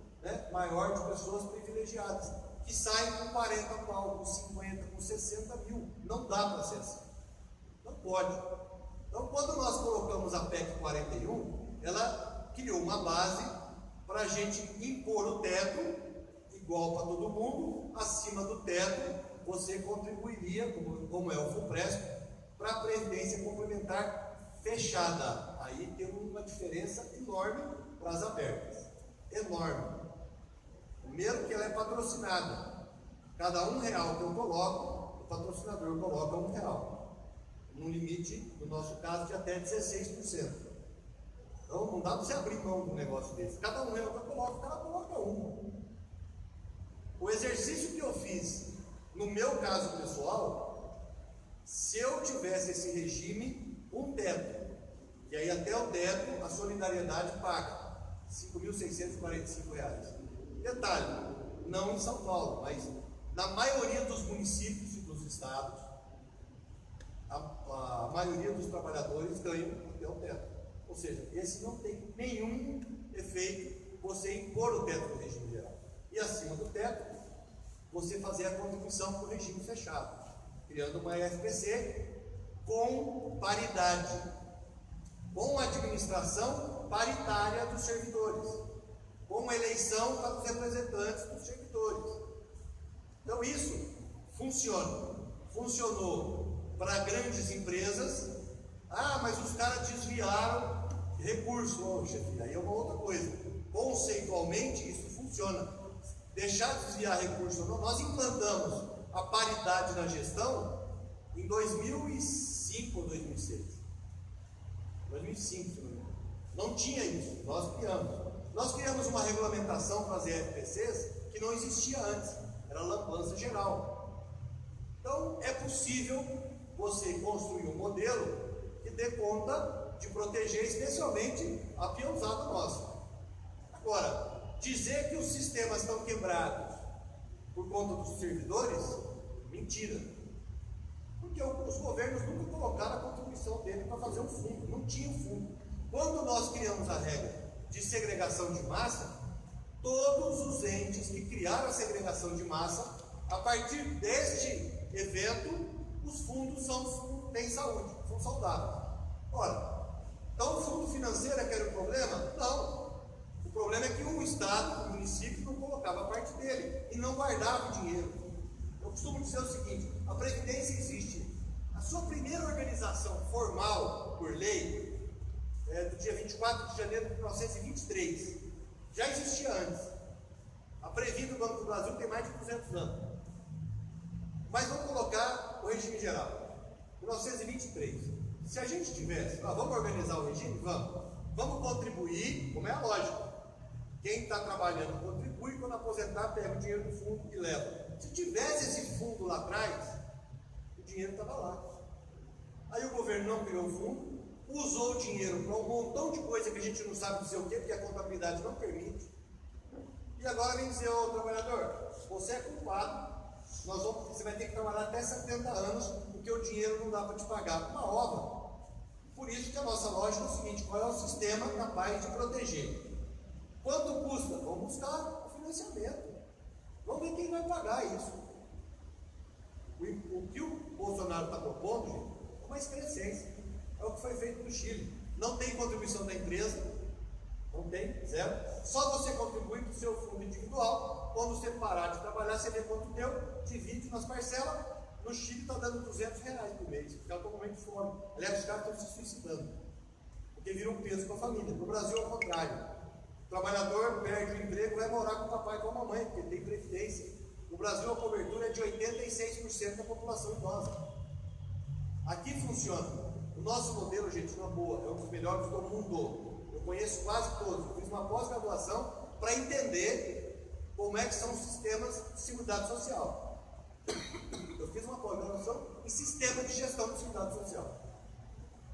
maior de pessoas privilegiadas, que saem com 40 pau, com 50, com 60 mil. Não dá para ser assim. Não pode. Então, quando nós colocamos a PEC 41, ela criou uma base para a gente impor o teto, igual para todo mundo. Acima do teto, você contribuiria, como é o FUNPRESP, para a Previdência Complementar fechada. Aí tem uma diferença enorme para as abertas. Enorme. Primeiro que ela é patrocinada. Cada R$1 que eu coloco, o patrocinador coloca R$1. Num limite, no nosso caso, de até 16%. Então não dá para você abrir mão de um negócio desse. Cada R$1 que eu coloco, o cara coloca 1. O exercício que eu fiz, no meu caso pessoal, se eu tivesse esse regime, um teto, e aí até o teto a solidariedade paga R$ 5.645. Detalhe, não em São Paulo, mas na maioria dos municípios e dos estados, a maioria dos trabalhadores ganham até o teto. Ou seja, esse não tem nenhum efeito você impor o teto do regime geral. E acima do teto, você fazer a contribuição para o regime fechado, criando uma FPC com paridade, com administração paritária dos servidores, com eleição para os representantes dos servidores. Então isso funciona. Funcionou para grandes empresas. Ah, mas os caras desviaram recurso. Oh, chefe, aí é uma outra coisa. Conceitualmente isso funciona. Deixar de desviar recurso ou não, nós implantamos a paridade na gestão em 2005 ou 2006. 2005, se não me engano. Não tinha isso, nós criamos. Nós criamos uma regulamentação para as FPCs que não existia antes, era lambança geral. Então é possível você construir um modelo que dê conta de proteger especialmente a peãozada nossa. Agora, dizer que os sistemas estão quebrados por conta dos servidores, mentira. Porque os governos nunca colocaram a contribuição dele para fazer um fundo, não tinha um fundo. Quando nós criamos a regra de segregação de massa, todos os entes que criaram a segregação de massa, a partir deste evento, os fundos têm saúde, são saudáveis. Ora, então o fundo financeiro é que era o problema? Não. O problema é que o Estado, o município, não colocava a parte dele e não guardava o dinheiro. Eu costumo dizer o seguinte: a Previdência existe. A sua primeira organização formal, por lei, é do dia 24 de janeiro de 1923. Já existia antes. A Previ do Banco do Brasil tem mais de 200 anos. Mas vamos colocar o regime geral. 1923. Se a gente tivesse, vamos organizar o regime? Vamos contribuir, como é a lógica. Quem está trabalhando contribui, quando aposentar pega o dinheiro do fundo e leva. Se tivesse esse fundo lá atrás, o dinheiro estava lá. Aí o governo não criou o fundo, usou o dinheiro para um montão de coisa que a gente não sabe dizer o quê, porque a contabilidade não permite. E agora vem dizer: ô trabalhador, você é culpado, você vai ter que trabalhar até 70 anos, porque o dinheiro não dá para te pagar. Uma obra. Por isso que a nossa lógica é o seguinte: qual é o sistema capaz de proteger? Quanto custa? Vamos buscar o financiamento. Vamos ver quem vai pagar isso. O que o Bolsonaro está propondo, gente, é uma excrescência. É o que foi feito no Chile. Não tem contribuição da empresa, não tem, zero. Só você contribui para o seu fundo individual. Quando você parar de trabalhar, você vê quanto deu, divide nas parcelas. No Chile está dando R$200 por mês, porque estão com muito fome. Aliás, os caras estão se suicidando, porque viram um peso para a família. No Brasil é o contrário. O trabalhador perde o emprego, vai morar com o papai e com a mamãe, porque tem previdência. No Brasil a cobertura é de 86% da população idosa. Aqui funciona. O nosso modelo, gente, na boa, é um dos melhores do mundo. Eu conheço quase todos. Eu fiz uma pós-graduação para entender como é que são os sistemas de seguridade social. Eu fiz uma pós-graduação em sistema de gestão de seguridade social.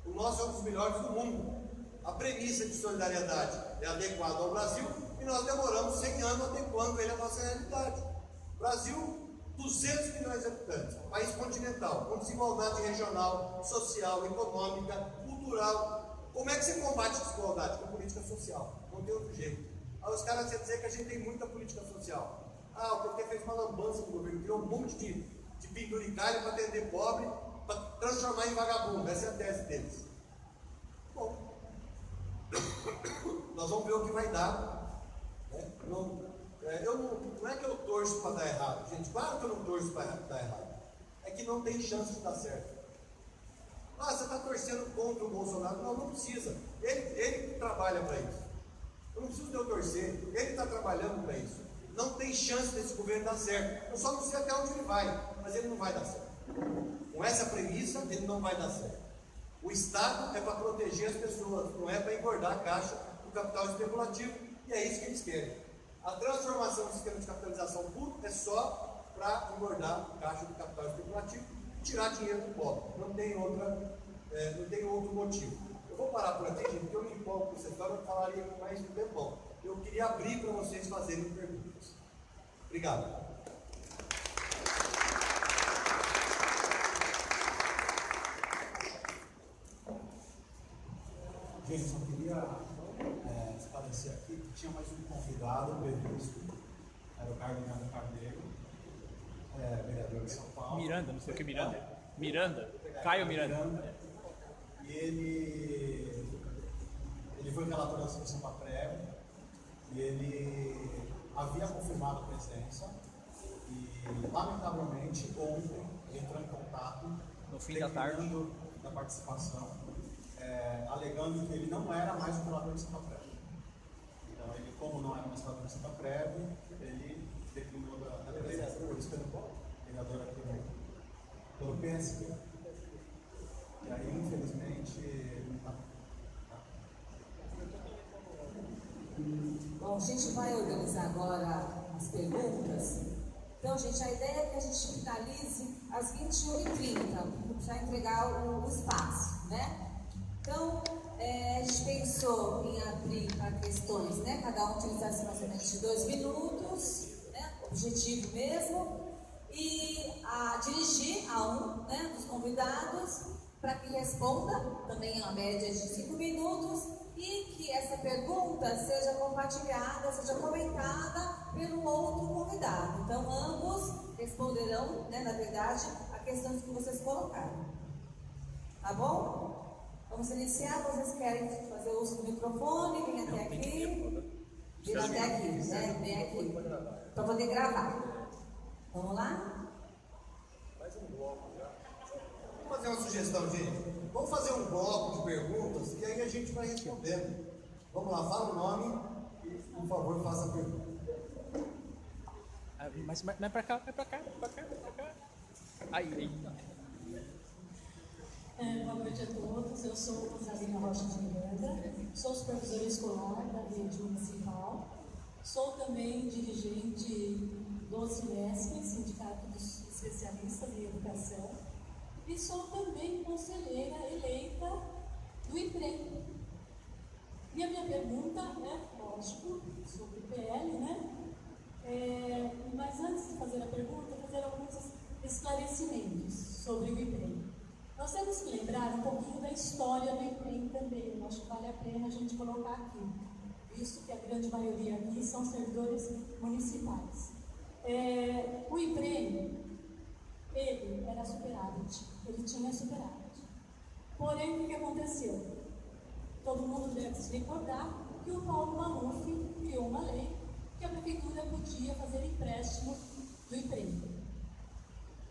O nosso é um dos melhores do mundo. A premissa de solidariedade é adequada ao Brasil e nós demoramos 100 anos adequando ele à nossa realidade. Brasil, 200 milhões de habitantes, país continental, com desigualdade regional, social, econômica, cultural. Como é que você combate a desigualdade? Com política social. Não tem outro jeito. Aí os caras vão dizer que a gente tem muita política social. O PT fez uma lambança no governo, criou um monte de penduricalho para atender pobre, para transformar em vagabundo. Essa é a tese deles. Bom, nós vamos ver o que vai dar. Né? Não é que eu torço para dar errado, gente. Claro que eu não torço para dar errado. É que não tem chance de dar certo. Você está torcendo contra o Bolsonaro? Não precisa. Ele trabalha para isso. Eu não preciso de eu torcer. Ele está trabalhando para isso. Não tem chance desse governo dar certo. Eu só não sei até onde ele vai, mas ele não vai dar certo. Com essa premissa, ele não vai dar certo. O Estado é para proteger as pessoas, não é para engordar a caixa do capital especulativo, e é isso que eles querem. A transformação do sistema de capitalização puro é só para engordar a caixa do capital especulativo e tirar dinheiro do pobre. Não tem outro motivo. Eu vou parar por aqui, gente, porque eu me empolgo com essa história, eu falaria com mais um tempão. Eu queria abrir para vocês fazerem perguntas. Obrigado. Gente, só queria esclarecer aqui que tinha mais um convidado previsto, era o Carlos Miranda Carneiro, vereador de São Paulo. Miranda, não sei o que Miranda. Miranda, Caio Miranda. E ele foi relator da Associação Paprev, e ele havia confirmado a presença, e lamentavelmente ontem entrou em contato No fim da tarde. da participação, alegando que ele não era mais o relator de Santa Prev. Então, ele, como não era mais o relator de Santa Prev, ele declinou da presença. Por isso que ele é vereador aqui pelo PSB. E aí, infelizmente, ele não está. Bom, a gente vai organizar agora as perguntas. Então, gente, a ideia é que a gente finalize às 21h30 para entregar o espaço, né? Então, a gente pensou em abrir para questões, né? Cada um utilizasse mais ou menos de 2 minutos, né? Objetivo mesmo. e a dirigir a um, né, dos convidados para que responda, também a média de 5 minutos, e que essa pergunta seja compartilhada, seja comentada pelo outro convidado. Então, ambos responderão, né, na verdade, a questões que vocês colocaram. Tá bom? Vamos iniciar. Vocês querem fazer uso do microfone? Vem até aqui. Vem até aqui, né? Vem aqui. Para poder gravar. Vamos lá? Faz um bloco já. Vamos fazer uma sugestão, gente. Vamos fazer um bloco de perguntas e aí a gente vai respondendo. Vamos lá, fala o nome e, por favor, faça a pergunta. Mas não é pra cá, é pra cá, é pra cá, é pra cá. Aí. Boa noite a todos, eu sou Rosalina Rocha de Miranda, sou supervisora escolar da rede municipal, sou também dirigente do SINESP, Sindicato dos Especialistas em Educação, e sou também conselheira eleita do IPREM. E a minha pergunta é, lógico, sobre o PL, né? Mas antes de fazer a pergunta, fazer alguns esclarecimentos sobre o IPREM. Nós temos que lembrar um pouquinho da história do IPREM também, eu acho que vale a pena a gente colocar aqui, visto que a grande maioria aqui são servidores municipais. O IPREM, ele era superávit, ele tinha superávit. Porém, o que aconteceu? Todo mundo deve se recordar que o Paulo Maluf criou uma lei que a prefeitura podia fazer empréstimo do IPREM.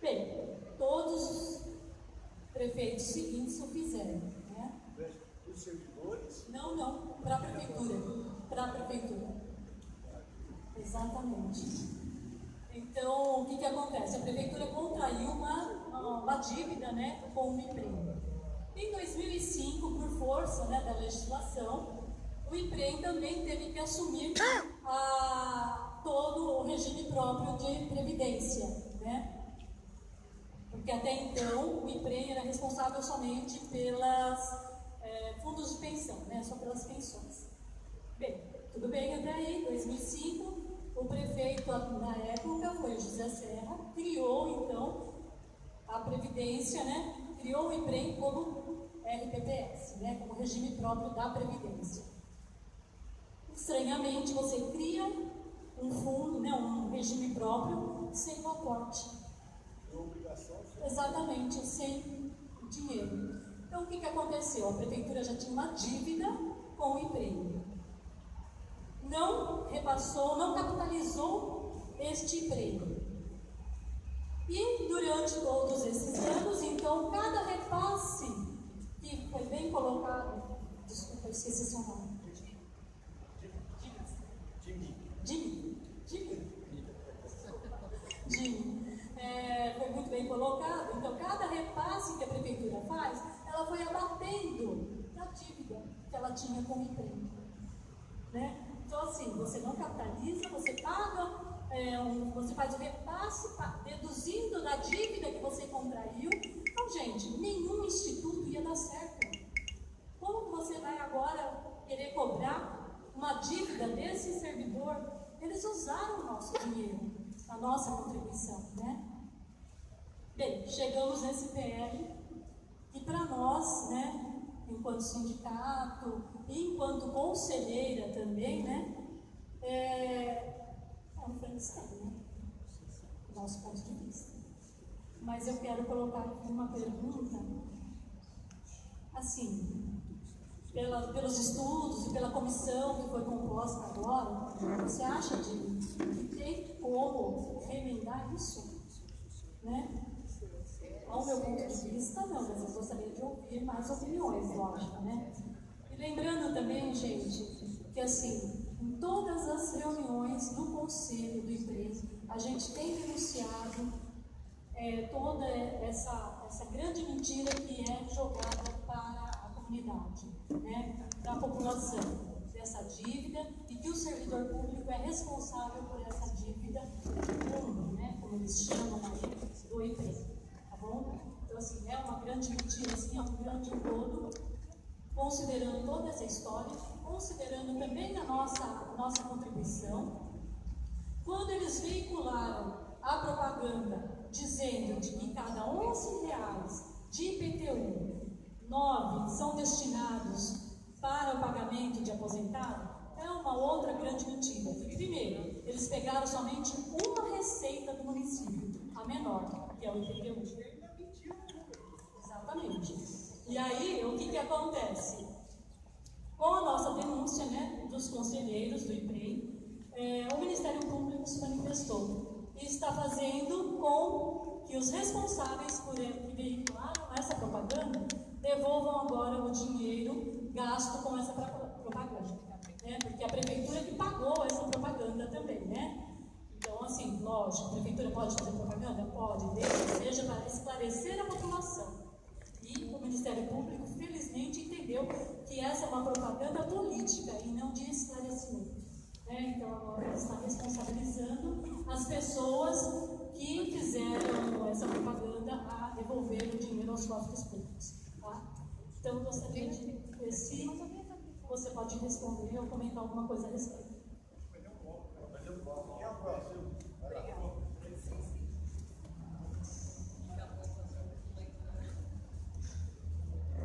Bem, todos os prefeitos seguintes o fizeram, né? Os servidores? Não, para a prefeitura. Para a prefeitura. Exatamente. Então, o que acontece? A prefeitura contraiu uma dívida, né, com o IPREM. Em 2005, por força, né, da legislação, o IPREM também teve que assumir todo o regime próprio de previdência, né? Porque até então o IPREM era responsável somente pelas fundos de pensão, né? Só pelas pensões. Bem, tudo bem até aí, 2005, o prefeito na época foi o José Serra, criou então a Previdência, né? Criou o IPREM como RPPS, né? Como regime próprio da Previdência. Estranhamente, você cria um fundo, né? Um regime próprio sem o aporte. Exatamente, sem dinheiro. Então, o que aconteceu? A prefeitura já tinha uma dívida com o IPREM. Não repassou, não capitalizou este IPREM. E durante todos esses anos, então, cada repasse que foi bem colocado, desculpa, eu esqueci seu nome. Jimmy. Foi muito bem colocado. Então, cada repasse que a prefeitura faz, ela foi abatendo a dívida que ela tinha com o IPREM, né? Então, assim, você não capitaliza, você paga, você faz o repasse, deduzindo da dívida que você contraiu. Então, gente, nenhum instituto ia dar certo. Como você vai agora querer cobrar uma dívida desse servidor? Eles usaram o nosso dinheiro, a nossa contribuição, né? Bem, chegamos nesse PL e para nós, né, enquanto sindicato e enquanto conselheira também, né, é um Frankenstein, né, do nosso ponto de vista. Mas eu quero colocar aqui uma pergunta, assim, pelos estudos e pela comissão que foi composta agora, você acha que tem como remendar isso? Né? Ao meu ponto de vista, não, mas eu gostaria de ouvir mais opiniões, lógico, né? E lembrando também, gente, que assim, em todas as reuniões do conselho do IPREM, a gente tem denunciado toda essa grande mentira que é jogada para a comunidade, né? Para a população, dessa dívida, e que o servidor público é responsável por essa dívida fundo, né? Como eles chamam aí, do IPREM. Bom? Então, assim, é uma grande mentira, assim, é um grande engodo, considerando toda essa história, considerando também a nossa contribuição. Quando eles veicularam a propaganda dizendo de que cada R$11 de IPTU, 9 são destinados para o pagamento de aposentado, é uma outra grande mentira. Primeiro, eles pegaram somente uma receita do município, a menor, que é o IPTU. Exatamente. E aí, o que acontece? Com a nossa denúncia, né, dos conselheiros do IPREM, o Ministério Público se manifestou e está fazendo com que os responsáveis por que veicularam essa propaganda devolvam agora o dinheiro gasto com essa propaganda, né? Porque a prefeitura que pagou essa propaganda também, né? Então, assim, lógico, a prefeitura pode fazer propaganda? Pode, desde que seja para esclarecer a população. E o Ministério Público, felizmente, entendeu que essa é uma propaganda política e não de esclarecimento. Então, agora ele está responsabilizando as pessoas que fizeram essa propaganda a devolver o dinheiro aos cofres públicos. Tá? Então, eu gostaria de ver se você pode responder ou comentar alguma coisa a respeito.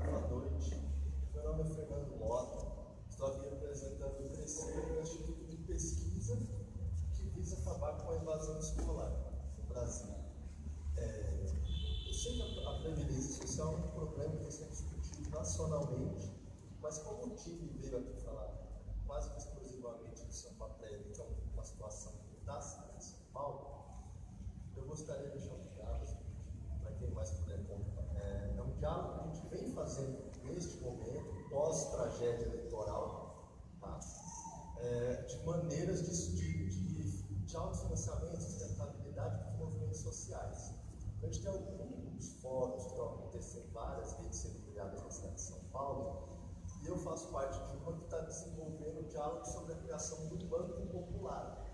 Boa noite, meu nome é Fernando Mota, estou aqui representando o terceiro Instituto de Pesquisa que visa acabar com a evasão escolar no Brasil. Eu sei que a previdência social é um problema que está sendo discutido nacionalmente, mas como o time veio aqui falar quase que exclusivamente de São Paulo, que é uma situação da cidade de São Paulo, eu gostaria de deixar um diálogo para quem mais puder contar. É um diálogo que a gente vem fazendo neste momento, pós-tragédia eleitoral, tá? De maneiras de autofinanciamento, sustentabilidade dos movimentos sociais. A gente tem alguns fóruns que estão acontecendo em várias redes sendo criadas na cidade de São Paulo, e eu faço parte de uma que está desenvolvendo um diálogo sobre a criação do Banco Popular,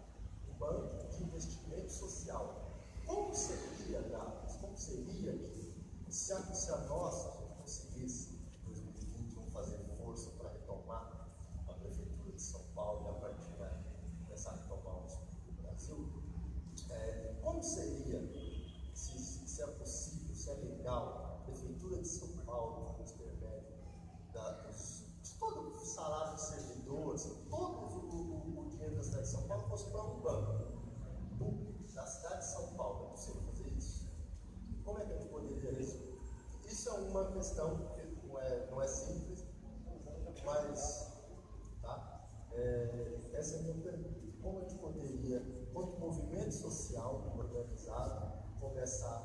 um banco de investimento social. Como seria, Gabs, como seria que se a nossa gente conseguisse, em 2021, fazer força para retomar a Prefeitura de São Paulo e a partir daí começar a retomar o Brasil, como seria, se é possível, se é legal, a Prefeitura de São Paulo, por intermédio de todo o salário dos servidores, todo o dinheiro da cidade de São Paulo fosse para um banco público da cidade de São Paulo? É possível fazer isso? Como é que a gente poderia resolver? Isso é uma questão que não é simples, mas tá? Essa é a minha pergunta. Como a gente poderia, quanto movimento social organizado, começar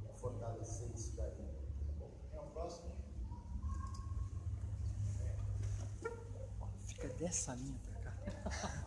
a fortalecer isso daí? Tá bom? É o próximo. Fica dessa linha pra cá.